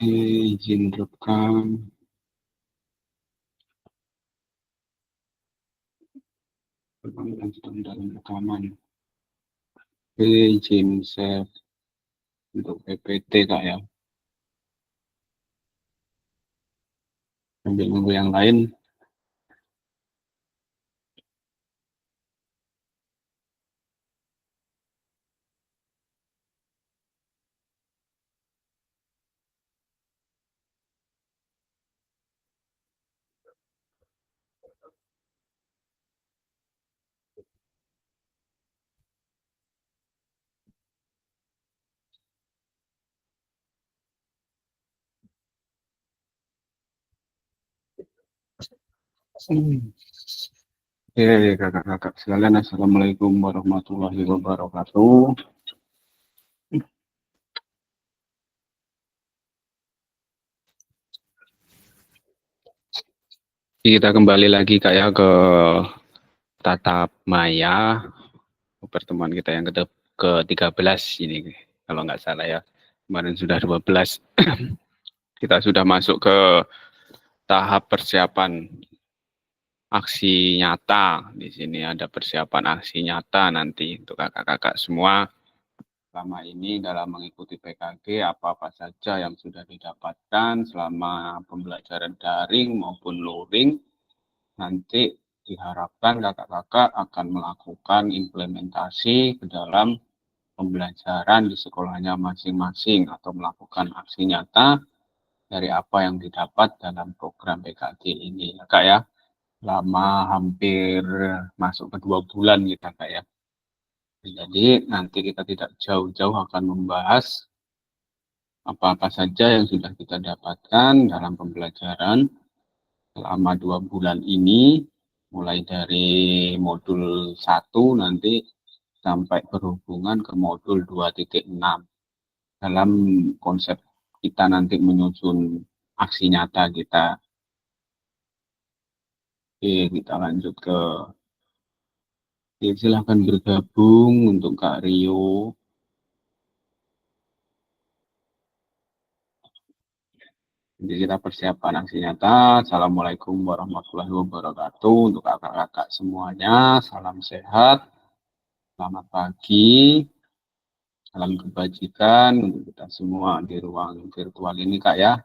Izin rekam. Sedang dalam rekaman. Izin save untuk PPT Kak ya. Sambil nunggu yang lain. Oke, kakak-kakak sekalian, Assalamualaikum warahmatullahi wabarakatuh. Kita kembali lagi Kak ya ke tatap maya, pertemuan kita yang ke-13 ini, kalau nggak salah ya. Kemarin sudah 12. Kita sudah masuk ke tahap persiapan aksi nyata. Di sini ada persiapan aksi nyata nanti untuk kakak-kakak semua. Selama ini dalam mengikuti PKG, apa-apa saja yang sudah didapatkan selama pembelajaran daring maupun luring, nanti diharapkan kakak-kakak akan melakukan implementasi ke dalam pembelajaran di sekolahnya masing-masing atau melakukan aksi nyata dari apa yang didapat dalam program PKG ini, Kak ya. Lama hampir masuk ke 2 bulan kita Kak ya. Jadi nanti kita tidak jauh-jauh akan membahas apa-apa saja yang sudah kita dapatkan dalam pembelajaran selama 2 bulan ini, mulai dari modul 1 nanti sampai berhubungan ke modul 2.6 dalam konsep kita nanti menyusun aksi nyata kita. Oke, kita lanjut ke silahkan bergabung untuk Kak Rio. Jadi kita persiapan aksi nyata. Assalamualaikum warahmatullahi wabarakatuh untuk kakak-kakak semuanya. Salam sehat, selamat pagi, salam kebajikan untuk kita semua di ruang virtual ini Kak ya.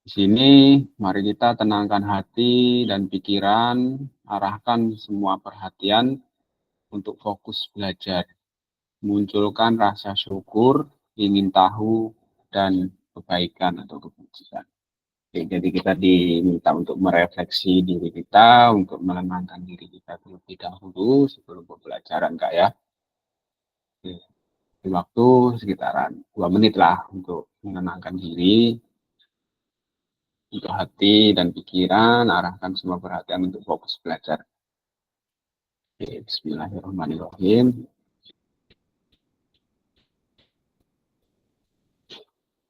Di sini mari kita tenangkan hati dan pikiran, arahkan semua perhatian untuk fokus belajar. Munculkan rasa syukur, ingin tahu, dan kebaikan atau kebajikan. Oke, jadi kita diminta untuk merefleksi diri kita, untuk menenangkan diri kita terlebih dahulu sebelum pembelajaran, Kak ya. Oke, di waktu sekitaran 2 menit lah untuk menenangkan diri, untuk hati dan pikiran, arahkan semua perhatian untuk fokus belajar. Oke, bismillahirrahmanirrahim.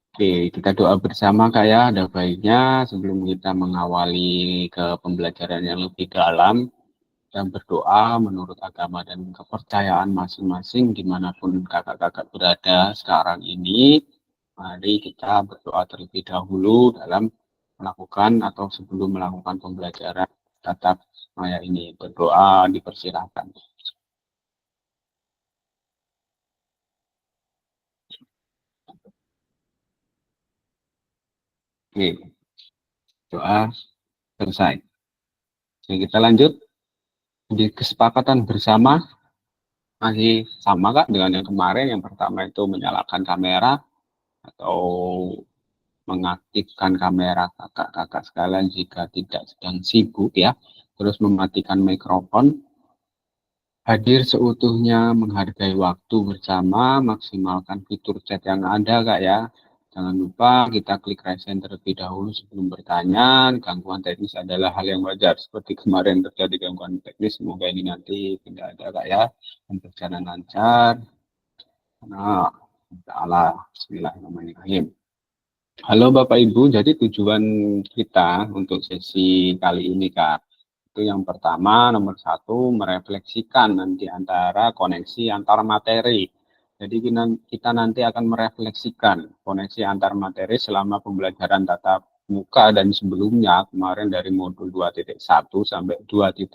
Oke, kita doa bersama Kak ya. Ada baiknya sebelum kita mengawali ke pembelajaran yang lebih dalam dan berdoa menurut agama dan kepercayaan masing-masing dimanapun kakak-kakak berada sekarang ini. Mari kita berdoa terlebih dahulu dalam melakukan atau sebelum melakukan pembelajaran tatap maya ini. Berdoa dipersilahkan. Oke, doa selesai. Oke, kita lanjut. Di kesepakatan bersama masih sama Kak dengan yang kemarin. Yang pertama itu menyalakan kamera atau mengaktifkan kamera kakak-kakak sekalian jika tidak sedang sibuk ya. Terus mematikan mikrofon. Hadir seutuhnya, menghargai waktu bersama, maksimalkan fitur chat yang ada Kak ya. Jangan lupa kita klik raise hand terlebih dahulu sebelum bertanya. Gangguan teknis adalah hal yang wajar. Seperti kemarin terjadi gangguan teknis, semoga ini nanti tidak ada Kak ya. Dan berjalan lancar. Nah, Allah, bismillahirrahmanirrahim. Halo Bapak Ibu, jadi tujuan kita untuk sesi kali ini Kak, itu yang pertama nomor 1 merefleksikan nanti antara koneksi antar materi Jadi kita nanti akan merefleksikan koneksi antar materi selama pembelajaran tatap muka dan sebelumnya kemarin dari modul 2.1 sampai 2.5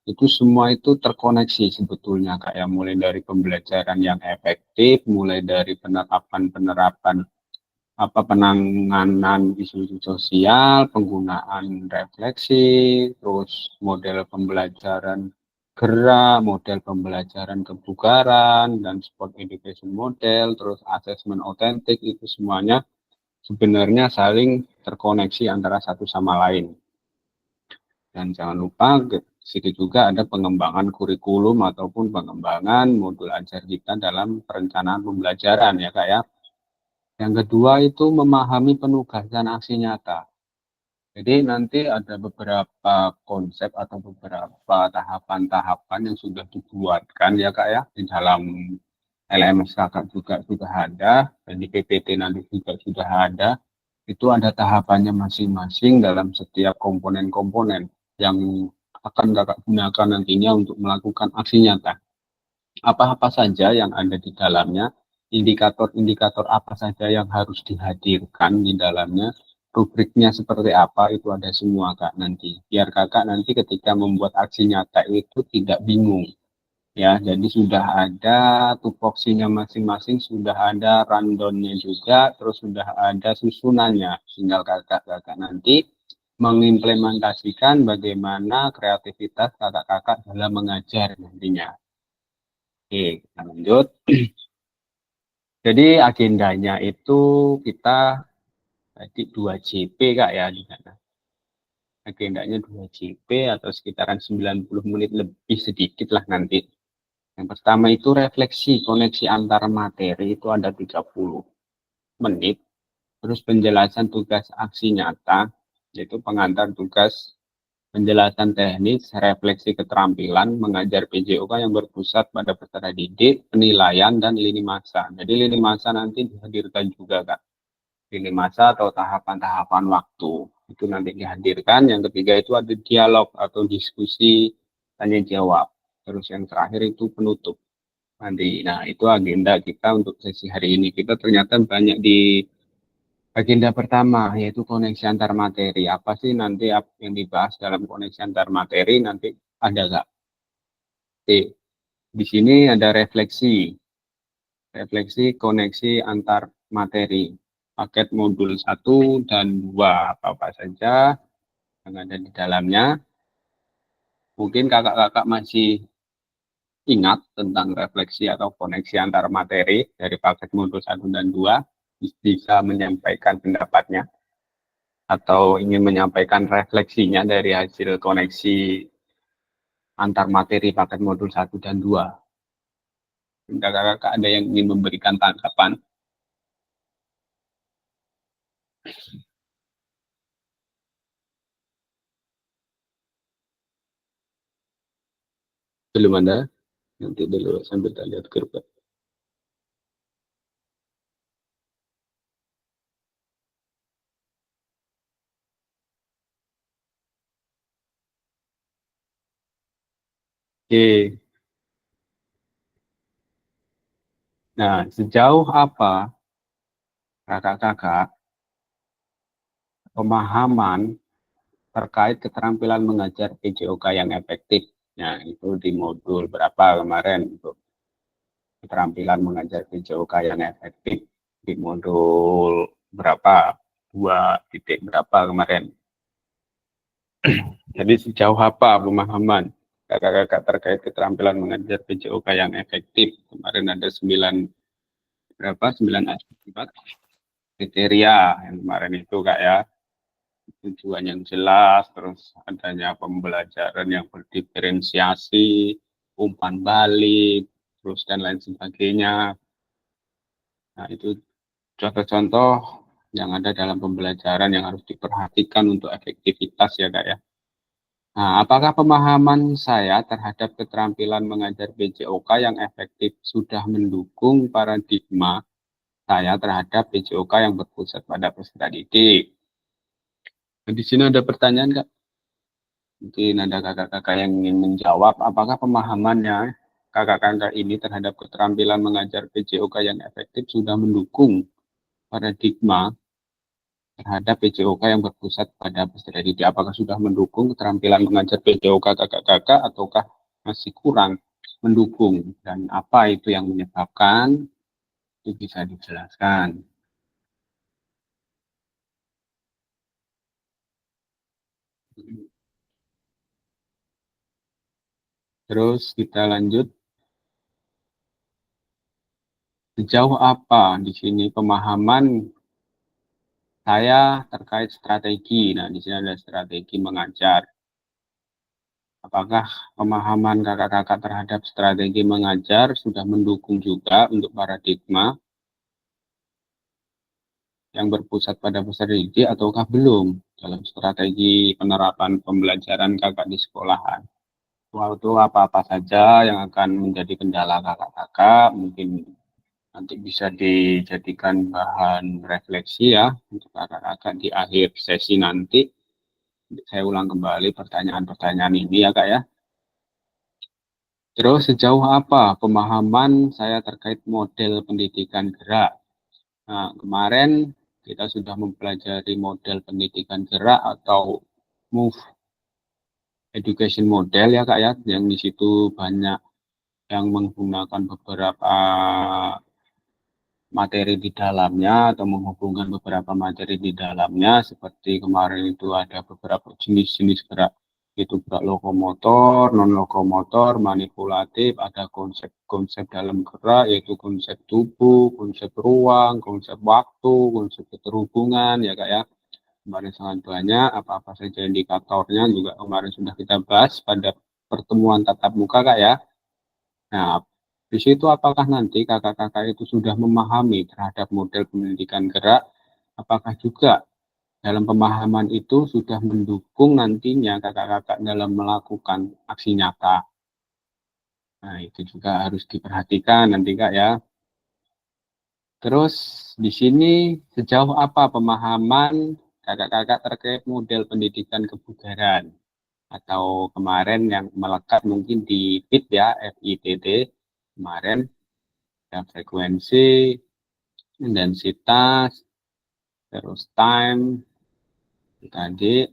itu semua itu terkoneksi sebetulnya kayak mulai dari pembelajaran yang efektif, mulai dari penerapan-penerapan apa penanganan isu-isu sosial, penggunaan refleksi, terus model pembelajaran gerak, model pembelajaran kebugaran, dan sport education model, terus asesmen otentik, itu semuanya sebenarnya saling terkoneksi antara satu sama lain. Dan jangan lupa di situ juga ada pengembangan kurikulum ataupun pengembangan modul ajar kita dalam perencanaan pembelajaran ya Kak ya. Yang kedua itu memahami penugasan aksi nyata. Jadi nanti ada beberapa konsep atau beberapa tahapan-tahapan yang sudah dibuatkan ya Kak ya di dalam LMS Kakak juga sudah ada dan di PPT nanti juga sudah ada. Itu ada tahapannya masing-masing dalam setiap komponen-komponen yang akan Kakak gunakan nantinya untuk melakukan aksi nyata. Apa-apa saja yang ada di dalamnya, indikator-indikator apa saja yang harus dihadirkan di dalamnya, rubriknya seperti apa, itu ada semua Kak nanti. Biar Kakak nanti ketika membuat aksi nyata itu tidak bingung. Ya, jadi sudah ada tupoksinya masing-masing, sudah ada rundownnya juga, terus sudah ada susunannya. Tinggal kakak-kakak nanti mengimplementasikan bagaimana kreativitas kakak-kakak dalam mengajar nantinya. Oke, kita lanjut. Jadi agendanya itu kita tadi 2 JP Kak ya di sana. Agendanya 2 JP atau sekitaran 90 menit lebih sedikit lah nanti. Yang pertama itu refleksi koneksi antar materi itu ada 30 menit. Terus penjelasan tugas aksi nyata, yaitu pengantar tugas penjelasan teknis, refleksi keterampilan, mengajar PJOK yang berpusat pada peserta didik, penilaian, dan lini masa. Jadi lini masa nanti dihadirkan juga, Kak. Lini masa atau tahapan-tahapan waktu. Itu nanti dihadirkan. Yang ketiga itu ada dialog atau diskusi tanya jawab. Terus yang terakhir itu penutup. Nanti, nah itu agenda kita untuk sesi hari ini. Kita ternyata banyak di agenda pertama, yaitu koneksi antar materi. Apa sih nanti yang dibahas dalam koneksi antar materi? Nanti ada nggak? Oke, di sini ada refleksi. Refleksi koneksi antar materi. Paket modul 1 dan 2. Apa-apa saja yang ada di dalamnya. Mungkin kakak-kakak masih ingat tentang refleksi atau koneksi antar materi dari paket modul 1 dan 2, bisa menyampaikan pendapatnya atau ingin menyampaikan refleksinya dari hasil koneksi antar materi paket modul 1 dan 2. Kakak-kakak ada yang ingin memberikan tanggapan? Belum ada? Nanti dulu sambil kita lihat grup. Oke. Nah, sejauh apa kakak-kakak pemahaman terkait keterampilan mengajar PJOK yang efektif? Nah, itu di modul berapa kemarin untuk keterampilan mengajar PJOK yang efektif di modul berapa? 2 titik berapa kemarin? Jadi sejauh apa pemahaman kakak-kakak terkait keterampilan mengajar PJOK yang efektif? Kemarin ada 9 berapa? 9 aspek kriteria yang kemarin itu Kak ya. Tujuan yang jelas, terus adanya pembelajaran yang berdiferensiasi, umpan balik, terus dan lain sebagainya. Nah, itu contoh-contoh yang ada dalam pembelajaran yang harus diperhatikan untuk efektivitas ya Kak ya. Nah, apakah pemahaman saya terhadap keterampilan mengajar PJOK yang efektif sudah mendukung paradigma saya terhadap PJOK yang berpusat pada peserta didik? Nah, di sini ada pertanyaan Kak. Mungkin ada kakak-kakak yang ingin menjawab, apakah pemahamannya kakak-kakak ini terhadap keterampilan mengajar PJOK yang efektif sudah mendukung paradigma terhadap PJOK yang berpusat pada peserta didik. Apakah sudah mendukung keterampilan mengajar PJOK kakak-kakak ataukah masih kurang mendukung, dan apa itu yang menyebabkan, itu bisa dijelaskan. Terus kita lanjut, sejauh apa di sini pemahaman saya terkait strategi. Nah, di sini ada strategi mengajar. Apakah pemahaman kakak-kakak terhadap strategi mengajar sudah mendukung juga untuk paradigma yang berpusat pada peserta didik ataukah belum dalam strategi penerapan pembelajaran kakak di sekolahan? Waktu apa-apa saja yang akan menjadi kendala kakak-kakak, mungkin nanti bisa dijadikan bahan refleksi ya untuk kakak-kakak di akhir sesi nanti. Saya ulang kembali pertanyaan-pertanyaan ini ya Kak ya. Terus sejauh apa pemahaman saya terkait model pendidikan gerak? Nah, kemarin kita sudah mempelajari model pendidikan gerak atau MOVE Education Model ya Kak ya, yang di situ banyak yang menggunakan beberapa materi di dalamnya atau menghubungkan beberapa materi di dalamnya, seperti kemarin itu ada beberapa jenis-jenis gerak, itu gerak lokomotor, non lokomotor, manipulatif, ada konsep-konsep dalam gerak yaitu konsep tubuh, konsep ruang, konsep waktu, konsep keterhubungan ya Kak ya. Kemarin sangat banyak, apa-apa saja indikatornya juga kemarin sudah kita bahas pada pertemuan tatap muka Kak ya. Nah, di situ apakah nanti kakak-kakak itu sudah memahami terhadap model pendidikan gerak? Apakah juga dalam pemahaman itu sudah mendukung nantinya kakak-kakak dalam melakukan aksi nyata? Nah, itu juga harus diperhatikan nanti Kak ya. Terus di sini sejauh apa pemahaman kakak-kakak terkait model pendidikan kebugaran? Atau kemarin yang melekat mungkin di FIT ya, FITT kemarin, ya, frekuensi, intensitas, terus time tadi.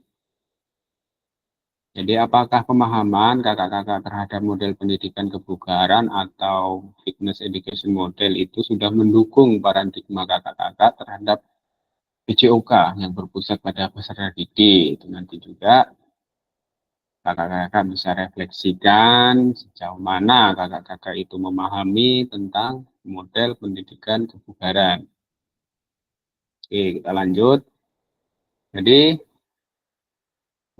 Jadi apakah pemahaman kakak-kakak terhadap model pendidikan kebugaran atau fitness education model itu sudah mendukung paradigma kakak-kakak terhadap PJOK yang berpusat pada peserta didik? Itu nanti juga kakak-kakak bisa refleksikan sejauh mana kakak-kakak itu memahami tentang model pendidikan kebugaran. Oke, kita lanjut. Jadi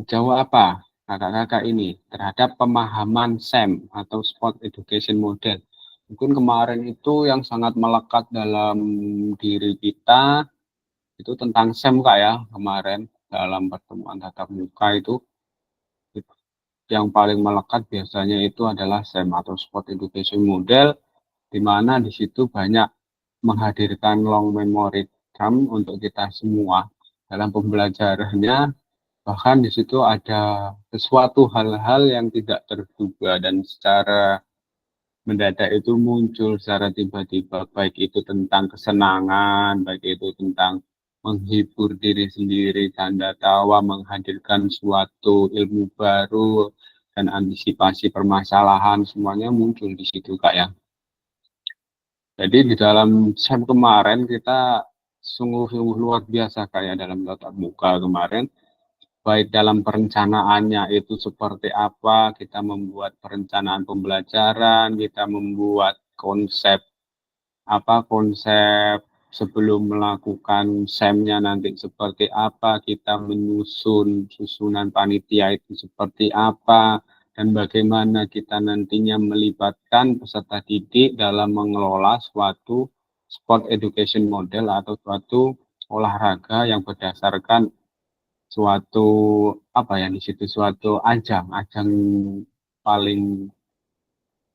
sejauh apa kakak-kakak ini terhadap pemahaman SEM atau Sport Education Model? Mungkin kemarin itu yang sangat melekat dalam diri kita itu tentang SEM Kak ya, kemarin dalam pertemuan tatap muka itu yang paling melekat biasanya itu adalah SEM atau Sport Education Model, di mana di situ banyak menghadirkan long memory term untuk kita semua dalam pembelajarannya. Bahkan di situ ada sesuatu hal-hal yang tidak terduga dan secara mendadak itu muncul secara tiba-tiba, baik itu tentang kesenangan, baik itu tentang menghibur diri sendiri, tanda tawa, menghadirkan suatu ilmu baru, dan antisipasi permasalahan, semuanya muncul di situ Kak ya. Jadi di dalam SEM kemarin kita sungguh-sungguh luar biasa kayak dalam tatap muka kemarin, baik dalam perencanaannya itu seperti apa, kita membuat perencanaan pembelajaran, kita membuat konsep konsep sebelum melakukan SEM-nya nanti seperti apa, kita menyusun susunan panitia itu seperti apa, dan bagaimana kita nantinya melibatkan peserta didik dalam mengelola suatu sport education model atau suatu olahraga yang berdasarkan suatu yang di situ suatu ajang paling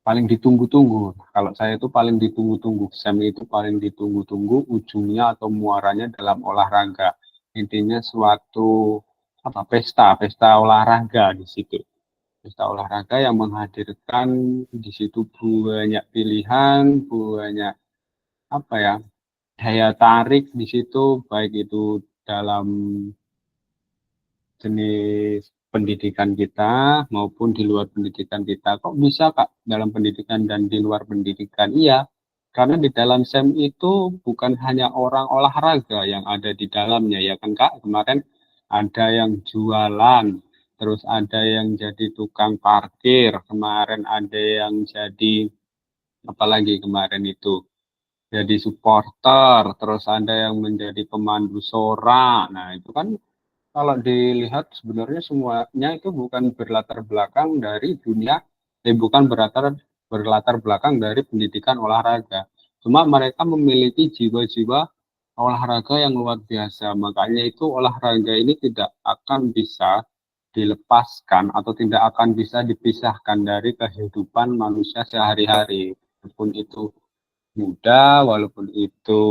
paling ditunggu-tunggu. Kalau saya itu paling ditunggu-tunggu. SEM itu paling ditunggu-tunggu, ujungnya atau muaranya dalam olahraga. Intinya suatu pesta olahraga di situ. pesta olahraga yang menghadirkan di situ banyak pilihan, banyak apa ya, daya tarik di situ, baik itu dalam jenis pendidikan kita maupun di luar pendidikan kita. Kok bisa Kak dalam pendidikan dan di luar pendidikan? Iya, karena di dalam SEM itu bukan hanya orang olahraga yang ada di dalamnya ya kan Kak. Kemarin ada yang jualan, terus ada yang jadi tukang parkir, kemarin ada yang jadi apalagi kemarin itu jadi supporter, terus ada yang menjadi pemandu sorak. Nah, itu kan kalau dilihat sebenarnya semuanya itu bukan berlatar belakang dari dunia, bukan berlatar belakang dari pendidikan olahraga. Cuma mereka memiliki jiwa-jiwa olahraga yang luar biasa. Makanya itu olahraga ini tidak akan bisa dilepaskan atau tidak akan bisa dipisahkan dari kehidupan manusia sehari-hari. Walaupun itu muda, walaupun itu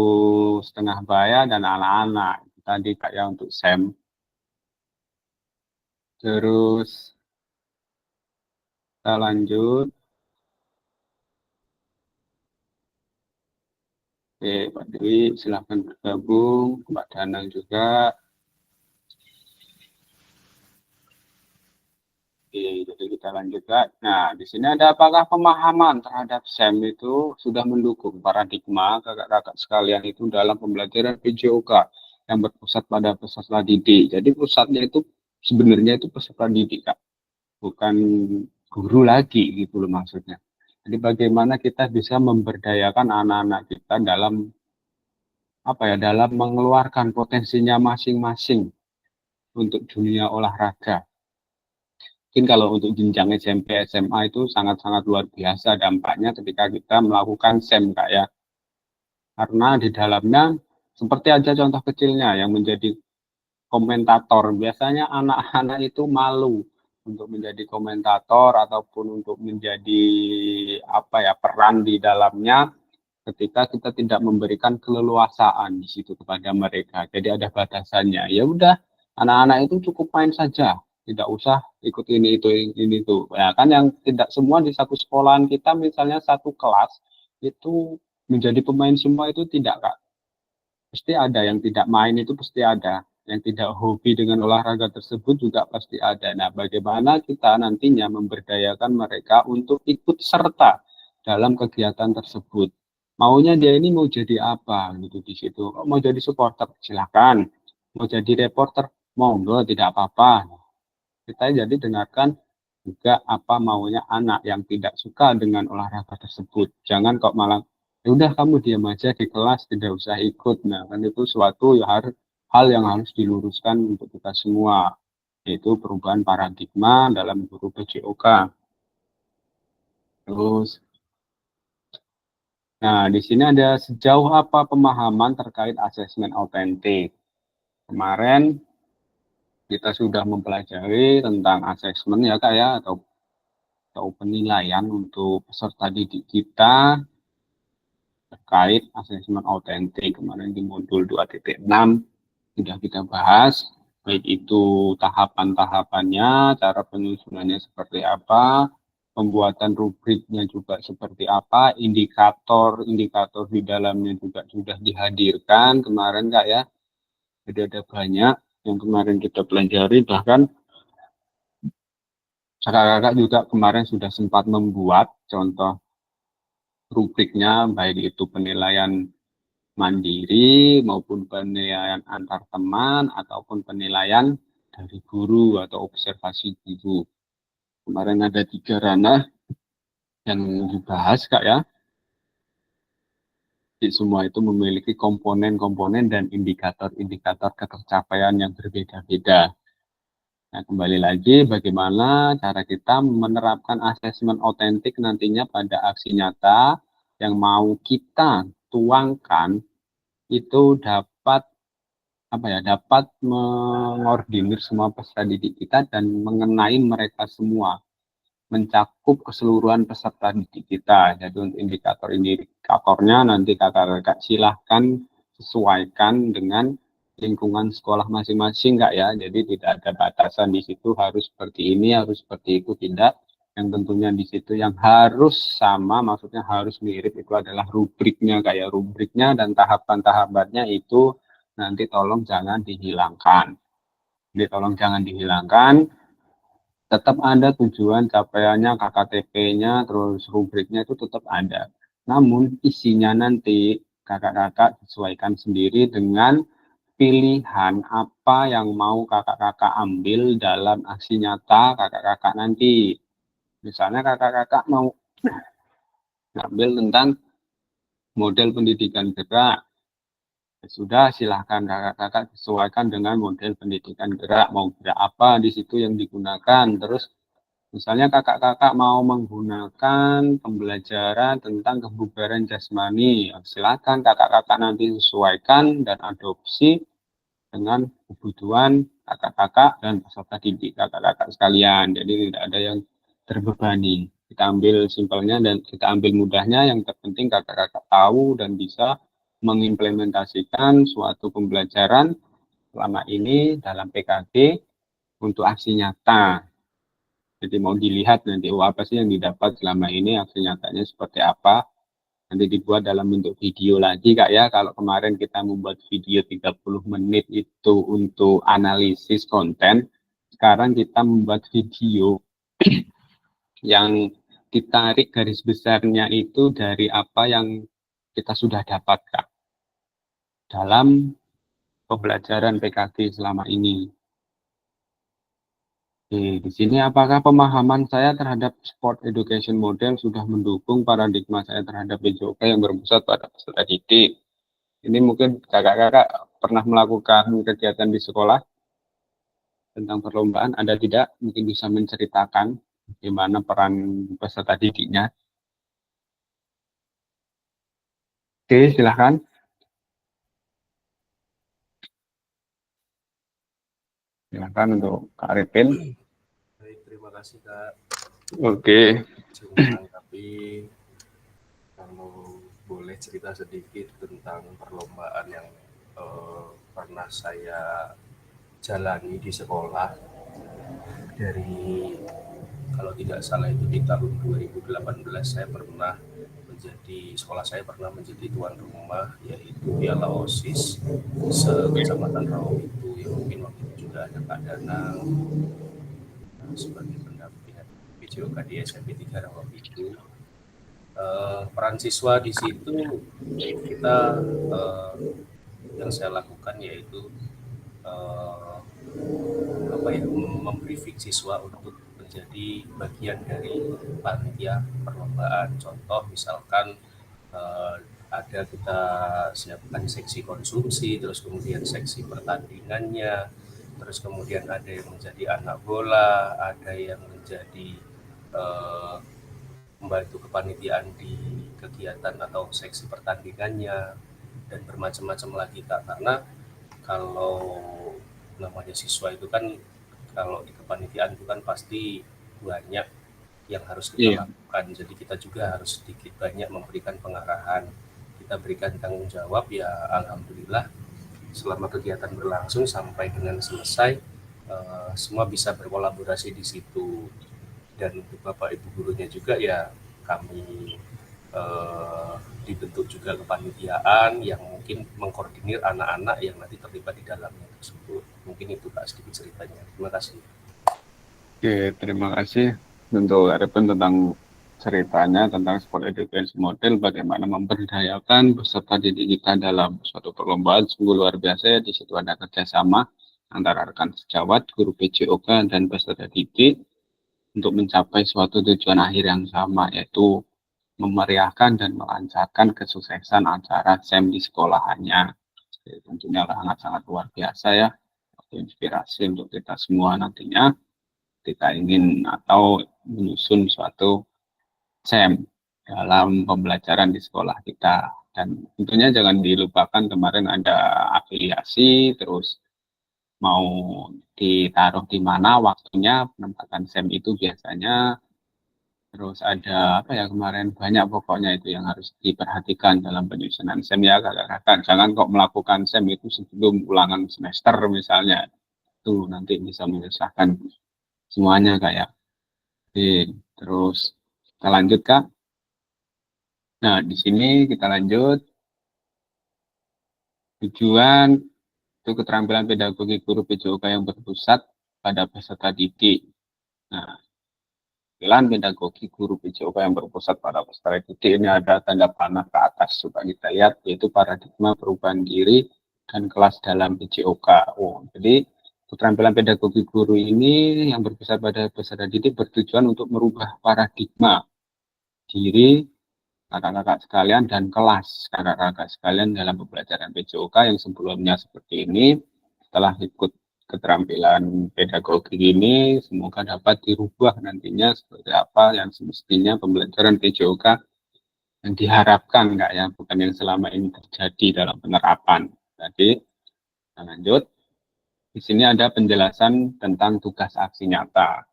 setengah baya dan anak-anak. Tadi kayak untuk Sam. Terus kita lanjut. Oke, Pak Dewi silahkan bergabung. Mbak Danang juga. Oke, jadi kita lanjut, Kak. Nah, di sini ada apakah pemahaman terhadap SEM itu sudah mendukung paradigma kakak-kakak sekalian itu dalam pembelajaran PJOK yang berpusat pada peserta didik. Jadi pusatnya itu sebenarnya itu peserta didik, Kak. Bukan guru lagi gitu loh maksudnya. Jadi bagaimana kita bisa memberdayakan anak-anak kita dalam apa ya, dalam mengeluarkan potensinya masing-masing untuk dunia olahraga. Mungkin kalau untuk jenjang SMP SMA itu sangat-sangat luar biasa dampaknya ketika kita melakukan SEM Kak ya. Karena di dalamnya seperti aja contoh kecilnya yang menjadi komentator. Biasanya anak-anak itu malu untuk menjadi komentator ataupun untuk menjadi apa ya, peran di dalamnya ketika kita tidak memberikan keleluasaan di situ kepada mereka. Jadi ada batasannya. Ya udah, anak-anak itu cukup main saja, tidak usah ikut ini itu. Ya kan yang tidak semua di satu sekolahan kita misalnya satu kelas itu menjadi pemain semua itu tidak Kak. Pasti ada yang tidak main itu pasti ada. Yang tidak hobi dengan olahraga tersebut juga pasti ada. Nah, bagaimana kita nantinya memberdayakan mereka untuk ikut serta dalam kegiatan tersebut. Maunya dia ini mau jadi apa gitu di situ. Oh, mau jadi supporter, silakan. Mau jadi reporter, monggo, tidak apa-apa. Kita jadi dengarkan juga apa maunya anak yang tidak suka dengan olahraga tersebut. Jangan kok malah, ya udah kamu diam aja di kelas, tidak usah ikut. Nah, kan itu suatu ya hal yang harus diluruskan untuk kita semua, yaitu perubahan paradigma dalam guru PJOK. Terus, nah di sini ada sejauh apa pemahaman terkait asesmen autentik. Kemarin kita sudah mempelajari tentang asesmen ya Kak ya, atau penilaian untuk peserta didik kita terkait asesmen autentik. Kemarin di modul 2.6 sudah kita bahas, baik itu tahapan-tahapannya, cara penyusunannya seperti apa, pembuatan rubriknya juga seperti apa, indikator-indikator di dalamnya juga sudah dihadirkan kemarin Kak ya. Jadi ada banyak yang kemarin kita pelajari, bahkan kakak-kakak juga kemarin sudah sempat membuat contoh rubriknya, baik itu penilaian mandiri maupun penilaian antar teman ataupun penilaian dari guru atau observasi guru. Kemarin ada 3 ranah yang dibahas Kak ya. Jadi semua itu memiliki komponen-komponen dan indikator-indikator ketercapaian yang berbeda-beda. Nah, kembali lagi bagaimana cara kita menerapkan asesmen otentik nantinya pada aksi nyata yang mau kita tuangkan itu dapat apa ya, dapat mengordinir semua peserta didik kita dan mengenai mereka semua, mencakup keseluruhan peserta didik kita. Jadi untuk indikatornya nanti kakak-kakak silahkan sesuaikan dengan lingkungan sekolah masing-masing Kak ya. Jadi tidak ada batasan di situ harus seperti ini, harus seperti itu, tidak. Yang tentunya di situ yang harus sama, maksudnya harus mirip itu adalah rubriknya kayak rubriknya dan tahapan-tahapannya itu nanti tolong jangan dihilangkan. Jadi tolong jangan dihilangkan, tetap ada tujuan capaiannya, KKTP-nya, terus rubriknya itu tetap ada. Namun isinya nanti kakak-kakak sesuaikan sendiri dengan pilihan apa yang mau kakak-kakak ambil dalam aksi nyata kakak-kakak nanti. Misalnya kakak-kakak mau ngambil tentang model pendidikan gerak, ya sudah silahkan kakak-kakak sesuaikan dengan model pendidikan gerak, mau gerak apa di situ yang digunakan. Terus misalnya kakak-kakak mau menggunakan pembelajaran tentang kebugaran jasmani, ya silakan kakak-kakak nanti sesuaikan dan adopsi dengan kebutuhan kakak-kakak dan peserta didik kakak-kakak sekalian. Jadi tidak ada yang terbebani. Kita ambil simpelnya dan kita ambil mudahnya, yang terpenting kakak-kakak tahu dan bisa mengimplementasikan suatu pembelajaran selama ini dalam PKG untuk aksi nyata. Jadi mau dilihat nanti, oh apa sih yang didapat selama ini, aksi nyatanya seperti apa. Nanti dibuat dalam bentuk video lagi Kak ya. Kalau kemarin kita membuat video 30 menit itu untuk analisis konten, sekarang kita membuat video yang ditarik garis besarnya itu dari apa yang kita sudah dapatkan dalam pembelajaran PKG selama ini. Di sini apakah pemahaman saya terhadap sport education model sudah mendukung paradigma saya terhadap BJOK yang berpusat pada peserta didik? Ini mungkin kakak-kakak pernah melakukan kegiatan di sekolah tentang perlombaan, ada tidak? Mungkin bisa menceritakan bagaimana peran peserta didiknya. Oke, silahkan. Silahkan untuk Kak Arifin. Baik, terima kasih Kak. Oke. Tapi kalau boleh cerita sedikit tentang perlombaan yang pernah saya jalani di sekolah. Dari kalau tidak salah itu di tahun 2018 saya pernah sekolah saya pernah menjadi tuan rumah, yaitu Piala OSIS se-Kecamatan Raung itu, yang mungkin waktu itu juga ada Kak Danang sebagai pendamping PJOK di SMP 3 Raung itu. Peran siswa di situ kita yang saya lakukan yaitu membriefing siswa untuk menjadi bagian dari panitia perlombaan. Contoh misalkan ada kita siapkan seksi konsumsi, terus kemudian seksi pertandingannya, terus kemudian ada yang menjadi anak bola, ada yang menjadi membantu kepanitiaan di kegiatan atau seksi pertandingannya, dan bermacam-macam lagi Kak. Karena kalau namanya siswa itu kan, kalau di kepanitiaan itu kan pasti banyak yang harus kita lakukan. Jadi kita juga harus sedikit banyak memberikan pengarahan. Kita berikan tanggung jawab, ya alhamdulillah selama kegiatan berlangsung sampai dengan selesai semua bisa berkolaborasi di situ. Dan untuk Bapak Ibu gurunya juga ya kami dibentuk juga kepanitiaan yang mungkin mengkoordinir anak-anak yang nanti terlibat di dalamnya tersebut. Mungkin itu Kak sedikit ceritanya. Terima kasih. Oke, terima kasih untuk Arifin tentang ceritanya tentang sport education model, bagaimana memberdayakan peserta didik kita dalam suatu perlombaan. Sungguh luar biasa ya, di situ ada kerjasama antara rekan sejawat, guru PJOK, dan peserta didik untuk mencapai suatu tujuan akhir yang sama, yaitu memeriahkan dan melancarkan kesuksesan acara SEM di sekolahannya. Jadi, tentunya sangat-sangat luar biasa ya, inspirasi untuk kita semua nantinya kita ingin atau menyusun suatu SEM dalam pembelajaran di sekolah kita. Dan tentunya jangan dilupakan kemarin ada afiliasi, terus mau ditaruh di mana waktunya penempatan SEM itu biasanya Terus ada apa ya kemarin banyak pokoknya itu yang harus diperhatikan dalam penyusunan SEM ya kakak-kakak. Jangan kok melakukan SEM itu sebelum ulangan semester misalnya. Itu nanti bisa menyusahkan semuanya kak ya. Oke, terus kita lanjut kak. Nah di sini kita lanjut tujuan itu keterampilan pedagogi guru PJOK yang berpusat pada peserta didik. Nah, keterampilan pedagogi guru PJOK yang berpusat pada peserta didik ini ada tanda panah ke atas coba kita lihat yaitu paradigma perubahan diri dan kelas dalam PJOK. Oh, jadi keterampilan pedagogi guru ini yang berpusat pada peserta didik bertujuan untuk merubah paradigma diri kakak-kakak sekalian dan kelas kakak-kakak sekalian dalam pembelajaran PJOK yang sebelumnya seperti ini. Setelah ikut keterampilan pedagogi ini, semoga dapat dirubah nantinya seperti apa yang semestinya pembelajaran PJOK yang diharapkan, Kak ya, bukan yang selama ini terjadi dalam penerapan. Jadi, kita lanjut. Di sini ada penjelasan tentang tugas aksi nyata.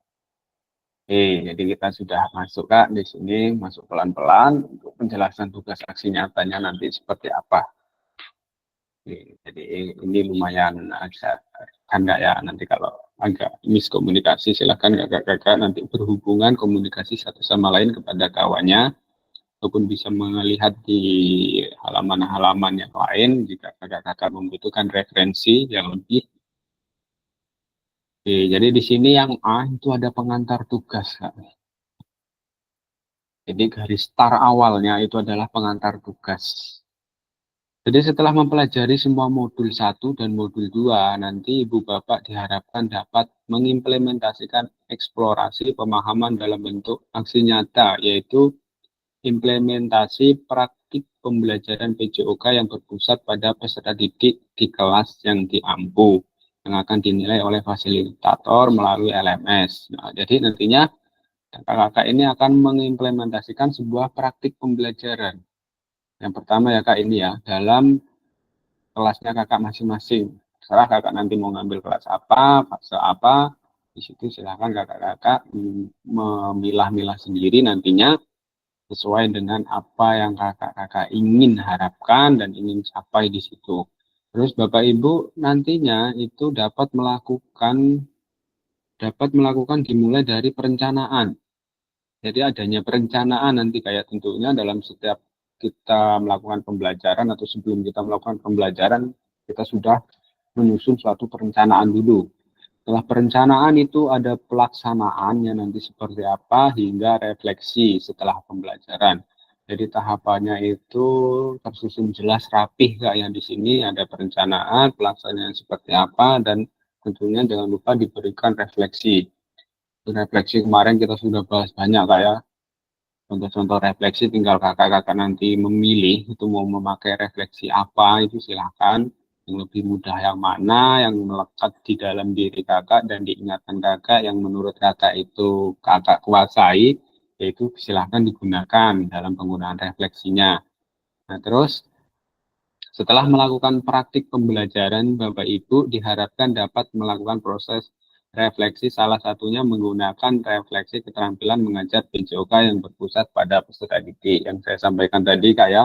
Oke, jadi kita sudah masuk Kak di sini, masuk pelan-pelan untuk penjelasan tugas aksi nyatanya nanti seperti apa. Oke, jadi ini lumayan agak kan Kak ya, nanti kalau agak miskomunikasi silakan kakak-kakak nanti berhubungan komunikasi satu sama lain kepada kawannya ataupun bisa melihat di halaman-halaman yang lain jika kakak-kakak membutuhkan referensi yang lebih. Oke, jadi di sini yang A itu ada pengantar tugas Kak. Jadi garis start awalnya itu adalah pengantar tugas. Jadi setelah mempelajari semua modul 1 dan modul 2, nanti Ibu Bapak diharapkan dapat mengimplementasikan eksplorasi pemahaman dalam bentuk aksi nyata, yaitu implementasi praktik pembelajaran PJOK yang berpusat pada peserta didik di kelas yang diampu, yang akan dinilai oleh fasilitator melalui LMS. Nah, jadi nantinya kakak-kakak ini akan mengimplementasikan sebuah praktik pembelajaran. Yang pertama ya Kak ini ya, dalam kelasnya kakak masing-masing. Setelah kakak nanti mau ngambil kelas apa, fase apa, di situ silahkan kakak-kakak memilah-milah sendiri nantinya sesuai dengan apa yang kakak-kakak ingin harapkan dan ingin capai di situ. Terus Bapak Ibu nantinya itu dapat melakukan dimulai dari perencanaan. Jadi adanya perencanaan nanti kayak tentunya dalam setiap kita melakukan pembelajaran atau sebelum kita melakukan pembelajaran kita sudah menyusun suatu perencanaan dulu. Setelah perencanaan itu ada pelaksanaannya nanti seperti apa hingga refleksi setelah pembelajaran. Jadi tahapannya itu tersusun jelas rapih Kak yang di sini ada perencanaan, pelaksanaan seperti apa dan tentunya jangan lupa diberikan refleksi. Refleksi kemarin kita sudah bahas banyak Kak ya. Contoh-contoh refleksi tinggal kakak-kakak nanti memilih itu mau memakai refleksi apa itu silahkan yang lebih mudah yang mana yang melekat di dalam diri kakak dan diingatkan kakak yang menurut kakak itu kakak kuasai yaitu silahkan digunakan dalam penggunaan refleksinya. Nah terus setelah melakukan praktik pembelajaran Bapak Ibu diharapkan dapat melakukan proses refleksi salah satunya menggunakan refleksi keterampilan mengajar PJOK yang berpusat pada peserta didik yang saya sampaikan tadi Kak ya.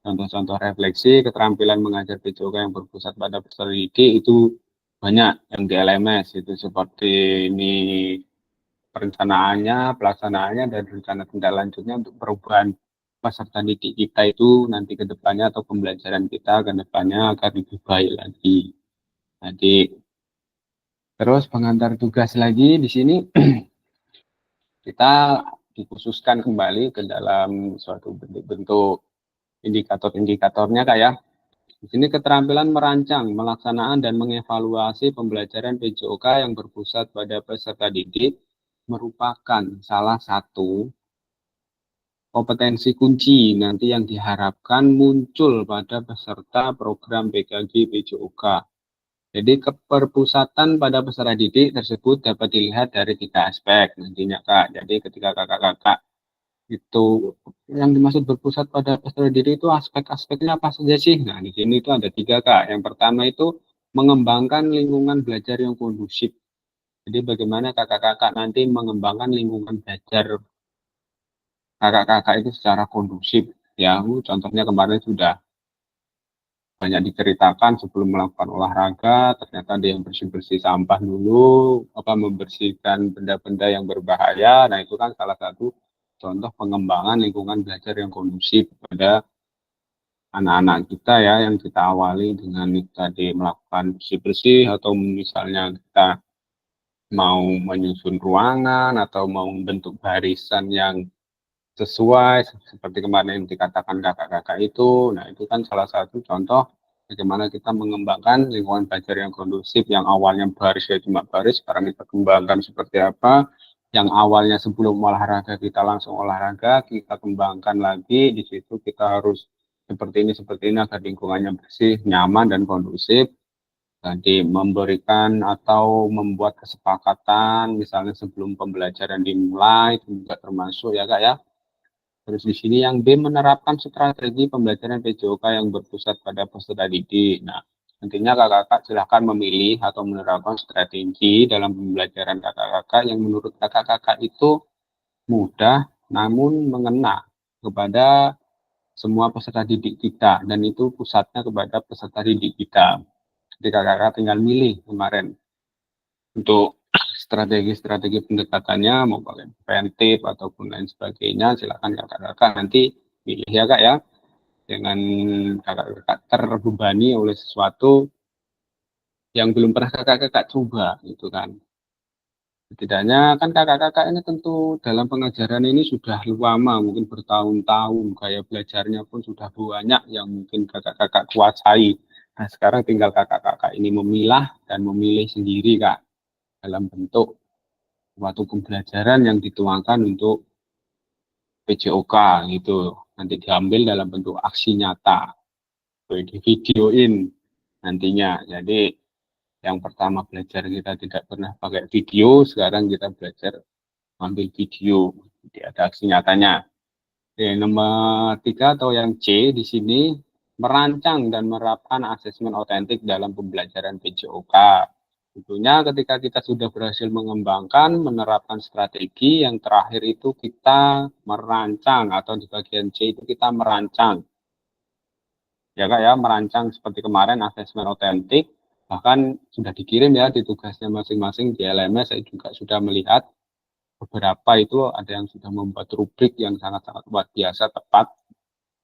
Contoh-contoh refleksi keterampilan mengajar PJOK yang berpusat pada peserta didik itu banyak yang di LMS itu seperti ini perencanaannya, pelaksanaannya dan rencana tindak lanjutnya untuk perubahan peserta didik kita itu nanti ke depannya atau pembelajaran kita ke depannya agar lebih baik lagi. Jadi terus pengantar tugas lagi di sini kita dikhususkan kembali ke dalam suatu bentuk-bentuk indikator-indikatornya kayak di sini keterampilan merancang, melaksanaan dan mengevaluasi pembelajaran PJOK yang berpusat pada peserta didik merupakan salah satu kompetensi kunci nanti yang diharapkan muncul pada peserta program PKG PJOK. Jadi keperpusatan pada peserta didik tersebut dapat dilihat dari 3 aspek nantinya Kak. Jadi ketika kakak-kakak itu yang dimaksud berpusat pada peserta didik itu aspek-aspeknya apa saja sih? Nah di sini itu ada 3 Kak. Yang pertama itu mengembangkan lingkungan belajar yang kondusif. Jadi bagaimana kakak-kakak nanti mengembangkan lingkungan belajar kakak-kakak itu secara kondusif ya. Contohnya kemarin sudah banyak diceritakan sebelum melakukan olahraga, ternyata dia yang bersih-bersih sampah dulu, apa membersihkan benda-benda yang berbahaya. Nah, itu kan salah satu contoh pengembangan lingkungan belajar yang kondusif pada anak-anak kita ya, yang kita awali dengan tadi melakukan bersih-bersih atau misalnya kita mau menyusun ruangan atau mau membentuk barisan yang sesuai seperti kemarin yang dikatakan kakak-kakak itu. Nah, itu kan salah satu contoh bagaimana kita mengembangkan lingkungan belajar yang kondusif yang awalnya baris ya cuma baris, sekarang kita kembangkan seperti apa. Yang awalnya sebelum olahraga kita langsung olahraga, kita kembangkan lagi. Di situ kita harus seperti ini agar lingkungannya bersih, nyaman, dan kondusif. Jadi memberikan atau membuat kesepakatan, misalnya sebelum pembelajaran dimulai, itu juga termasuk ya Kak ya. Terus di sini yang B menerapkan strategi pembelajaran PJOK yang berpusat pada peserta didik. Nah, nantinya kakak-kakak silahkan memilih atau menerapkan strategi dalam pembelajaran kakak-kakak yang menurut kakak-kakak itu mudah namun mengena kepada semua peserta didik kita dan itu pusatnya kepada peserta didik kita. Jadi kakak-kakak tinggal milih kemarin untuk strategi-strategi pendekatannya mau pakai preventif ataupun lain sebagainya silakan kakak-kakak nanti pilih ya kak ya, dengan kakak-kakak terbebani oleh sesuatu yang belum pernah kakak-kakak coba gitu kan. Setidaknya kan kakak-kakak ini tentu dalam pengajaran ini sudah lama, mungkin bertahun-tahun, gaya belajarnya pun sudah banyak yang mungkin kakak-kakak kuasai. Nah, sekarang tinggal kakak-kakak ini memilah dan memilih sendiri, Kak, dalam bentuk suatu pembelajaran yang dituangkan untuk PJOK gitu. Nanti diambil dalam bentuk aksi nyata, di videoin nantinya. Jadi yang pertama belajar kita tidak pernah pakai video, sekarang kita belajar ambil video, jadi ada aksi nyatanya. Yang nomor tiga atau yang C di sini merancang dan menerapkan asesmen otentik dalam pembelajaran PJOK. Tentunya ketika kita sudah berhasil mengembangkan, menerapkan strategi, yang terakhir itu kita merancang atau di bagian C itu kita merancang. Ya Kak ya, merancang seperti kemarin asesmen otentik, bahkan sudah dikirim ya di tugasnya masing-masing di LMS, saya juga sudah melihat beberapa itu ada yang sudah membuat rubrik yang sangat-sangat luar biasa tepat.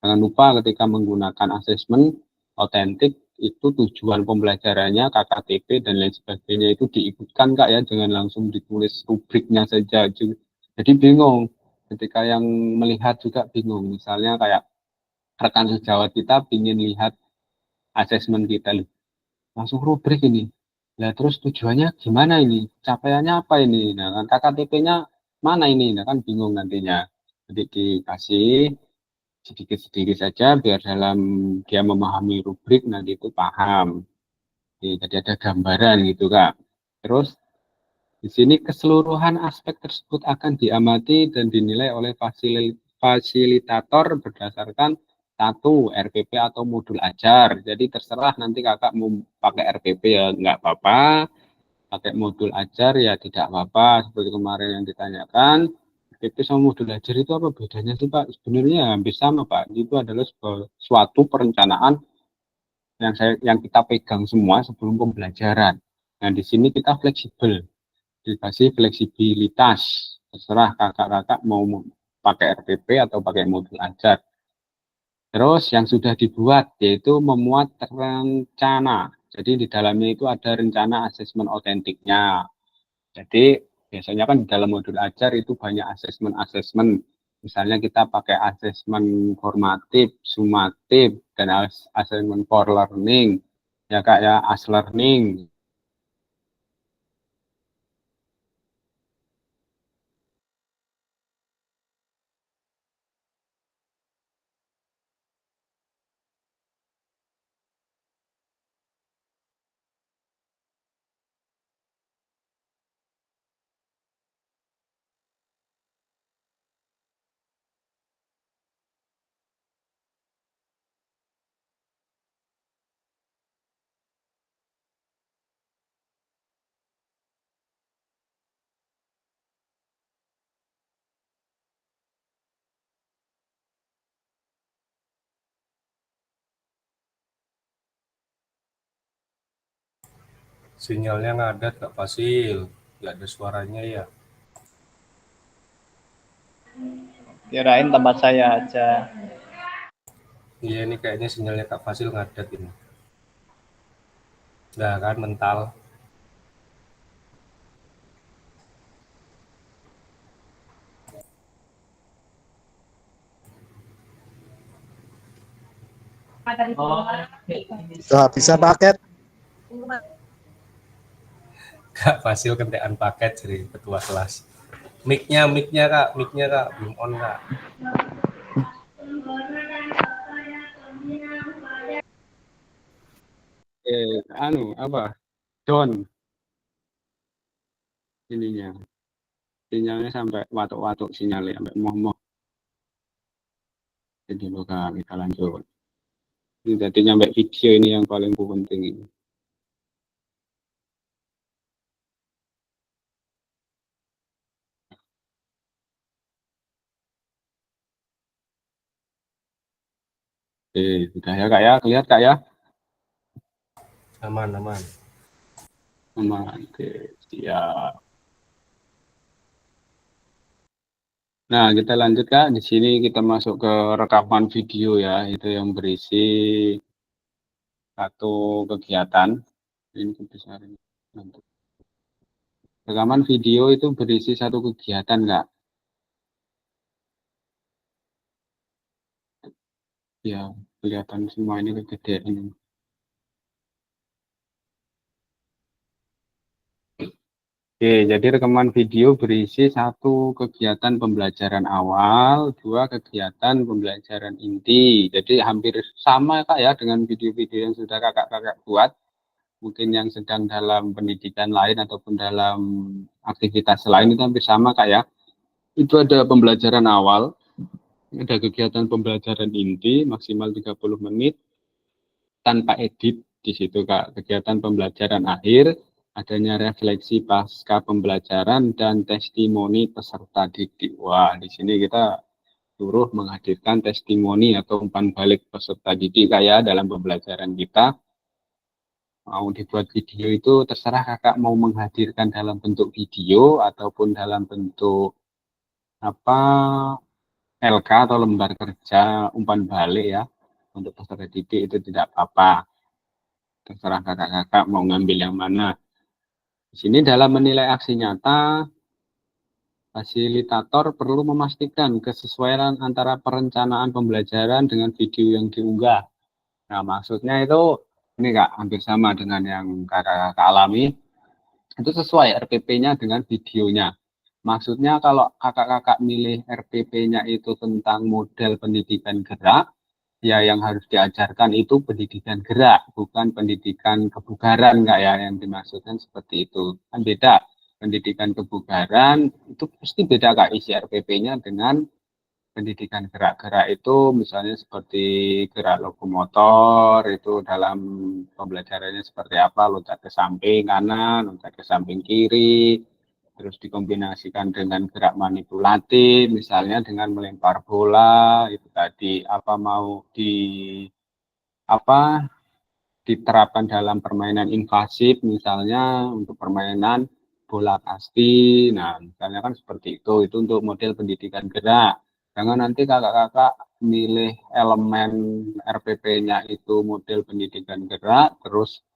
Jangan lupa ketika menggunakan asesmen otentik itu tujuan pembelajarannya KKTP dan lain sebagainya itu diikutkan Kak ya, jangan langsung ditulis rubriknya saja. Jadi bingung. Ketika yang melihat juga bingung. Misalnya kayak rekan sejawat kita ingin lihat asesmen kita langsung rubrik ini. Nah, terus tujuannya gimana ini? Capaiannya apa ini? Nah, kan KKTP-nya mana ini? Nah, kan bingung nantinya. Jadi dikasih sedikit-sedikit saja biar dalam dia memahami rubrik nanti itu paham. Jadi ada gambaran gitu, Kak. Terus di sini keseluruhan aspek tersebut akan diamati dan dinilai oleh fasilitator berdasarkan satu RPP atau modul ajar. Jadi terserah nanti kakak mau pakai RPP ya nggak apa-apa, pakai modul ajar ya tidak apa-apa. Seperti kemarin yang ditanyakan, RPP sama modul ajar itu apa bedanya sih Pak? Sebenarnya hampir sama Pak. Itu adalah suatu perencanaan yang kita pegang semua sebelum pembelajaran. Nah di sini kita fleksibel, dikasih fleksibilitas. Terserah kakak-kakak mau pakai RPP atau pakai modul ajar. Terus yang sudah dibuat yaitu memuat rencana. Jadi di dalamnya itu ada rencana asesmen otentiknya. Jadi biasanya kan di dalam modul ajar itu banyak asesmen-asesmen. Misalnya kita pakai asesmen formatif, sumatif, dan asesmen for learning. Ya Kak ya, as learning. Sinyalnya ngadat Kak Fasil, nggak ada suaranya ya. Kirain tempat saya aja. Iya ini kayaknya sinyalnya Kak Fasil ngadat ini. Nah kan mental. Bisa paket. Kak Fasil kentekan paket jadi ketua kelas. Mic-nya Kak, belum on Kak. Apa? John ininya. Sinyalnya sampai watuk-watuk sinyalnya sampai moh-moh. Jadi kita lanjut. Ini jadi nyampe video ini yang paling penting ini. Oke, sudah ya Kak ya, lihat Kak ya. Aman. Oke, siap. Nah, kita lanjut Kak. Di sini kita masuk ke rekaman video ya, itu yang berisi satu kegiatan. Ini kebesaran. Rekaman video itu berisi satu kegiatan Kak. Ya, kelihatan semua ini kegedean. Oke, jadi rekaman video berisi satu kegiatan pembelajaran awal, dua kegiatan pembelajaran inti. Jadi hampir sama Kak ya dengan video-video yang sudah kakak-kakak buat. Mungkin yang sedang dalam pendidikan lain ataupun dalam aktivitas lain itu hampir sama Kak ya. Itu ada pembelajaran awal, ada kegiatan pembelajaran inti maksimal 30 menit tanpa edit di situ Kak. Kegiatan pembelajaran akhir, adanya refleksi pasca pembelajaran dan testimoni peserta didik. Wah, di sini kita suruh menghadirkan testimoni atau umpan balik peserta didik Kak ya dalam pembelajaran kita. Mau dibuat video itu terserah kakak mau menghadirkan dalam bentuk video ataupun dalam bentuk apa LK atau lembar kerja umpan balik ya untuk peserta didik itu tidak apa-apa, terserah kakak-kakak mau ngambil yang mana. Di sini dalam menilai aksi nyata fasilitator perlu memastikan kesesuaian antara perencanaan pembelajaran dengan video yang diunggah. Nah maksudnya itu ini Kak hampir sama dengan yang kakak-kakak alami. Itu sesuai RPP-nya dengan videonya. Maksudnya kalau kakak-kakak milih RPP-nya itu tentang model pendidikan gerak, ya yang harus diajarkan itu pendidikan gerak, bukan pendidikan kebugaran Kak ya, yang dimaksudkan seperti itu. Kan beda. Pendidikan kebugaran itu pasti beda Kak isi RPP-nya dengan pendidikan gerak-gerak itu misalnya seperti gerak lokomotor itu dalam pembelajarannya seperti apa, loncat ke samping kanan, loncat ke samping kiri, terus dikombinasikan dengan gerak manipulatif misalnya dengan melempar bola itu tadi apa mau apa diterapkan dalam permainan invasif misalnya untuk permainan bola kasti. Nah, misalnya kan seperti itu untuk model pendidikan gerak. Jangan nanti kakak-kakak milih elemen RPP-nya itu model pendidikan gerak, terus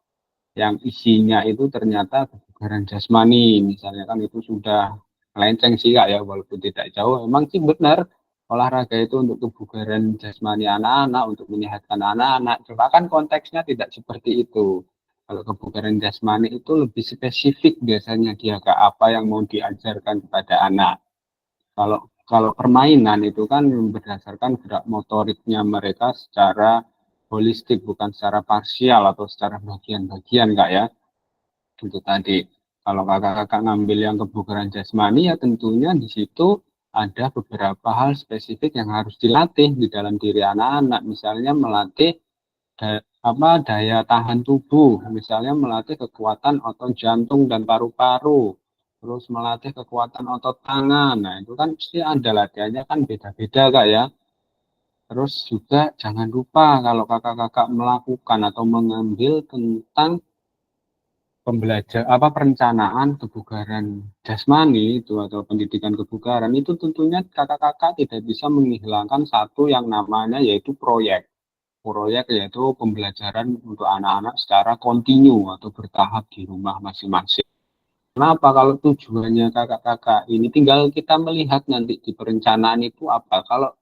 yang isinya itu ternyata kebugaran jasmani. Misalnya kan itu sudah melenceng sih Kak ya, walaupun tidak jauh. Memang sih benar, olahraga itu untuk kebugaran jasmani anak-anak, untuk menyehatkan anak-anak. Coba kan konteksnya tidak seperti itu. Kalau kebugaran jasmani itu lebih spesifik biasanya dia Kak, apa yang mau diajarkan kepada anak. Kalau permainan itu kan berdasarkan gerak motoriknya mereka secara holistik, bukan secara parsial atau secara bagian-bagian Kak ya. Itu tadi. Kalau kakak-kakak ngambil yang kebugaran jasmani ya tentunya di situ ada beberapa hal spesifik yang harus dilatih di dalam diri anak-anak. Misalnya melatih daya tahan tubuh, misalnya melatih kekuatan otot jantung dan paru-paru, terus melatih kekuatan otot tangan. Nah, itu kan pasti ada latihannya kan beda-beda Kak ya. Terus juga jangan lupa kalau kakak-kakak melakukan atau mengambil tentang perencanaan kebugaran jasmani itu atau pendidikan kebugaran itu tentunya kakak-kakak tidak bisa menghilangkan satu yang namanya yaitu proyek. Proyek yaitu pembelajaran untuk anak-anak secara kontinu atau bertahap di rumah masing-masing. Kenapa kalau tujuannya kakak-kakak ini tinggal kita melihat nanti di perencanaan itu apa. Kalau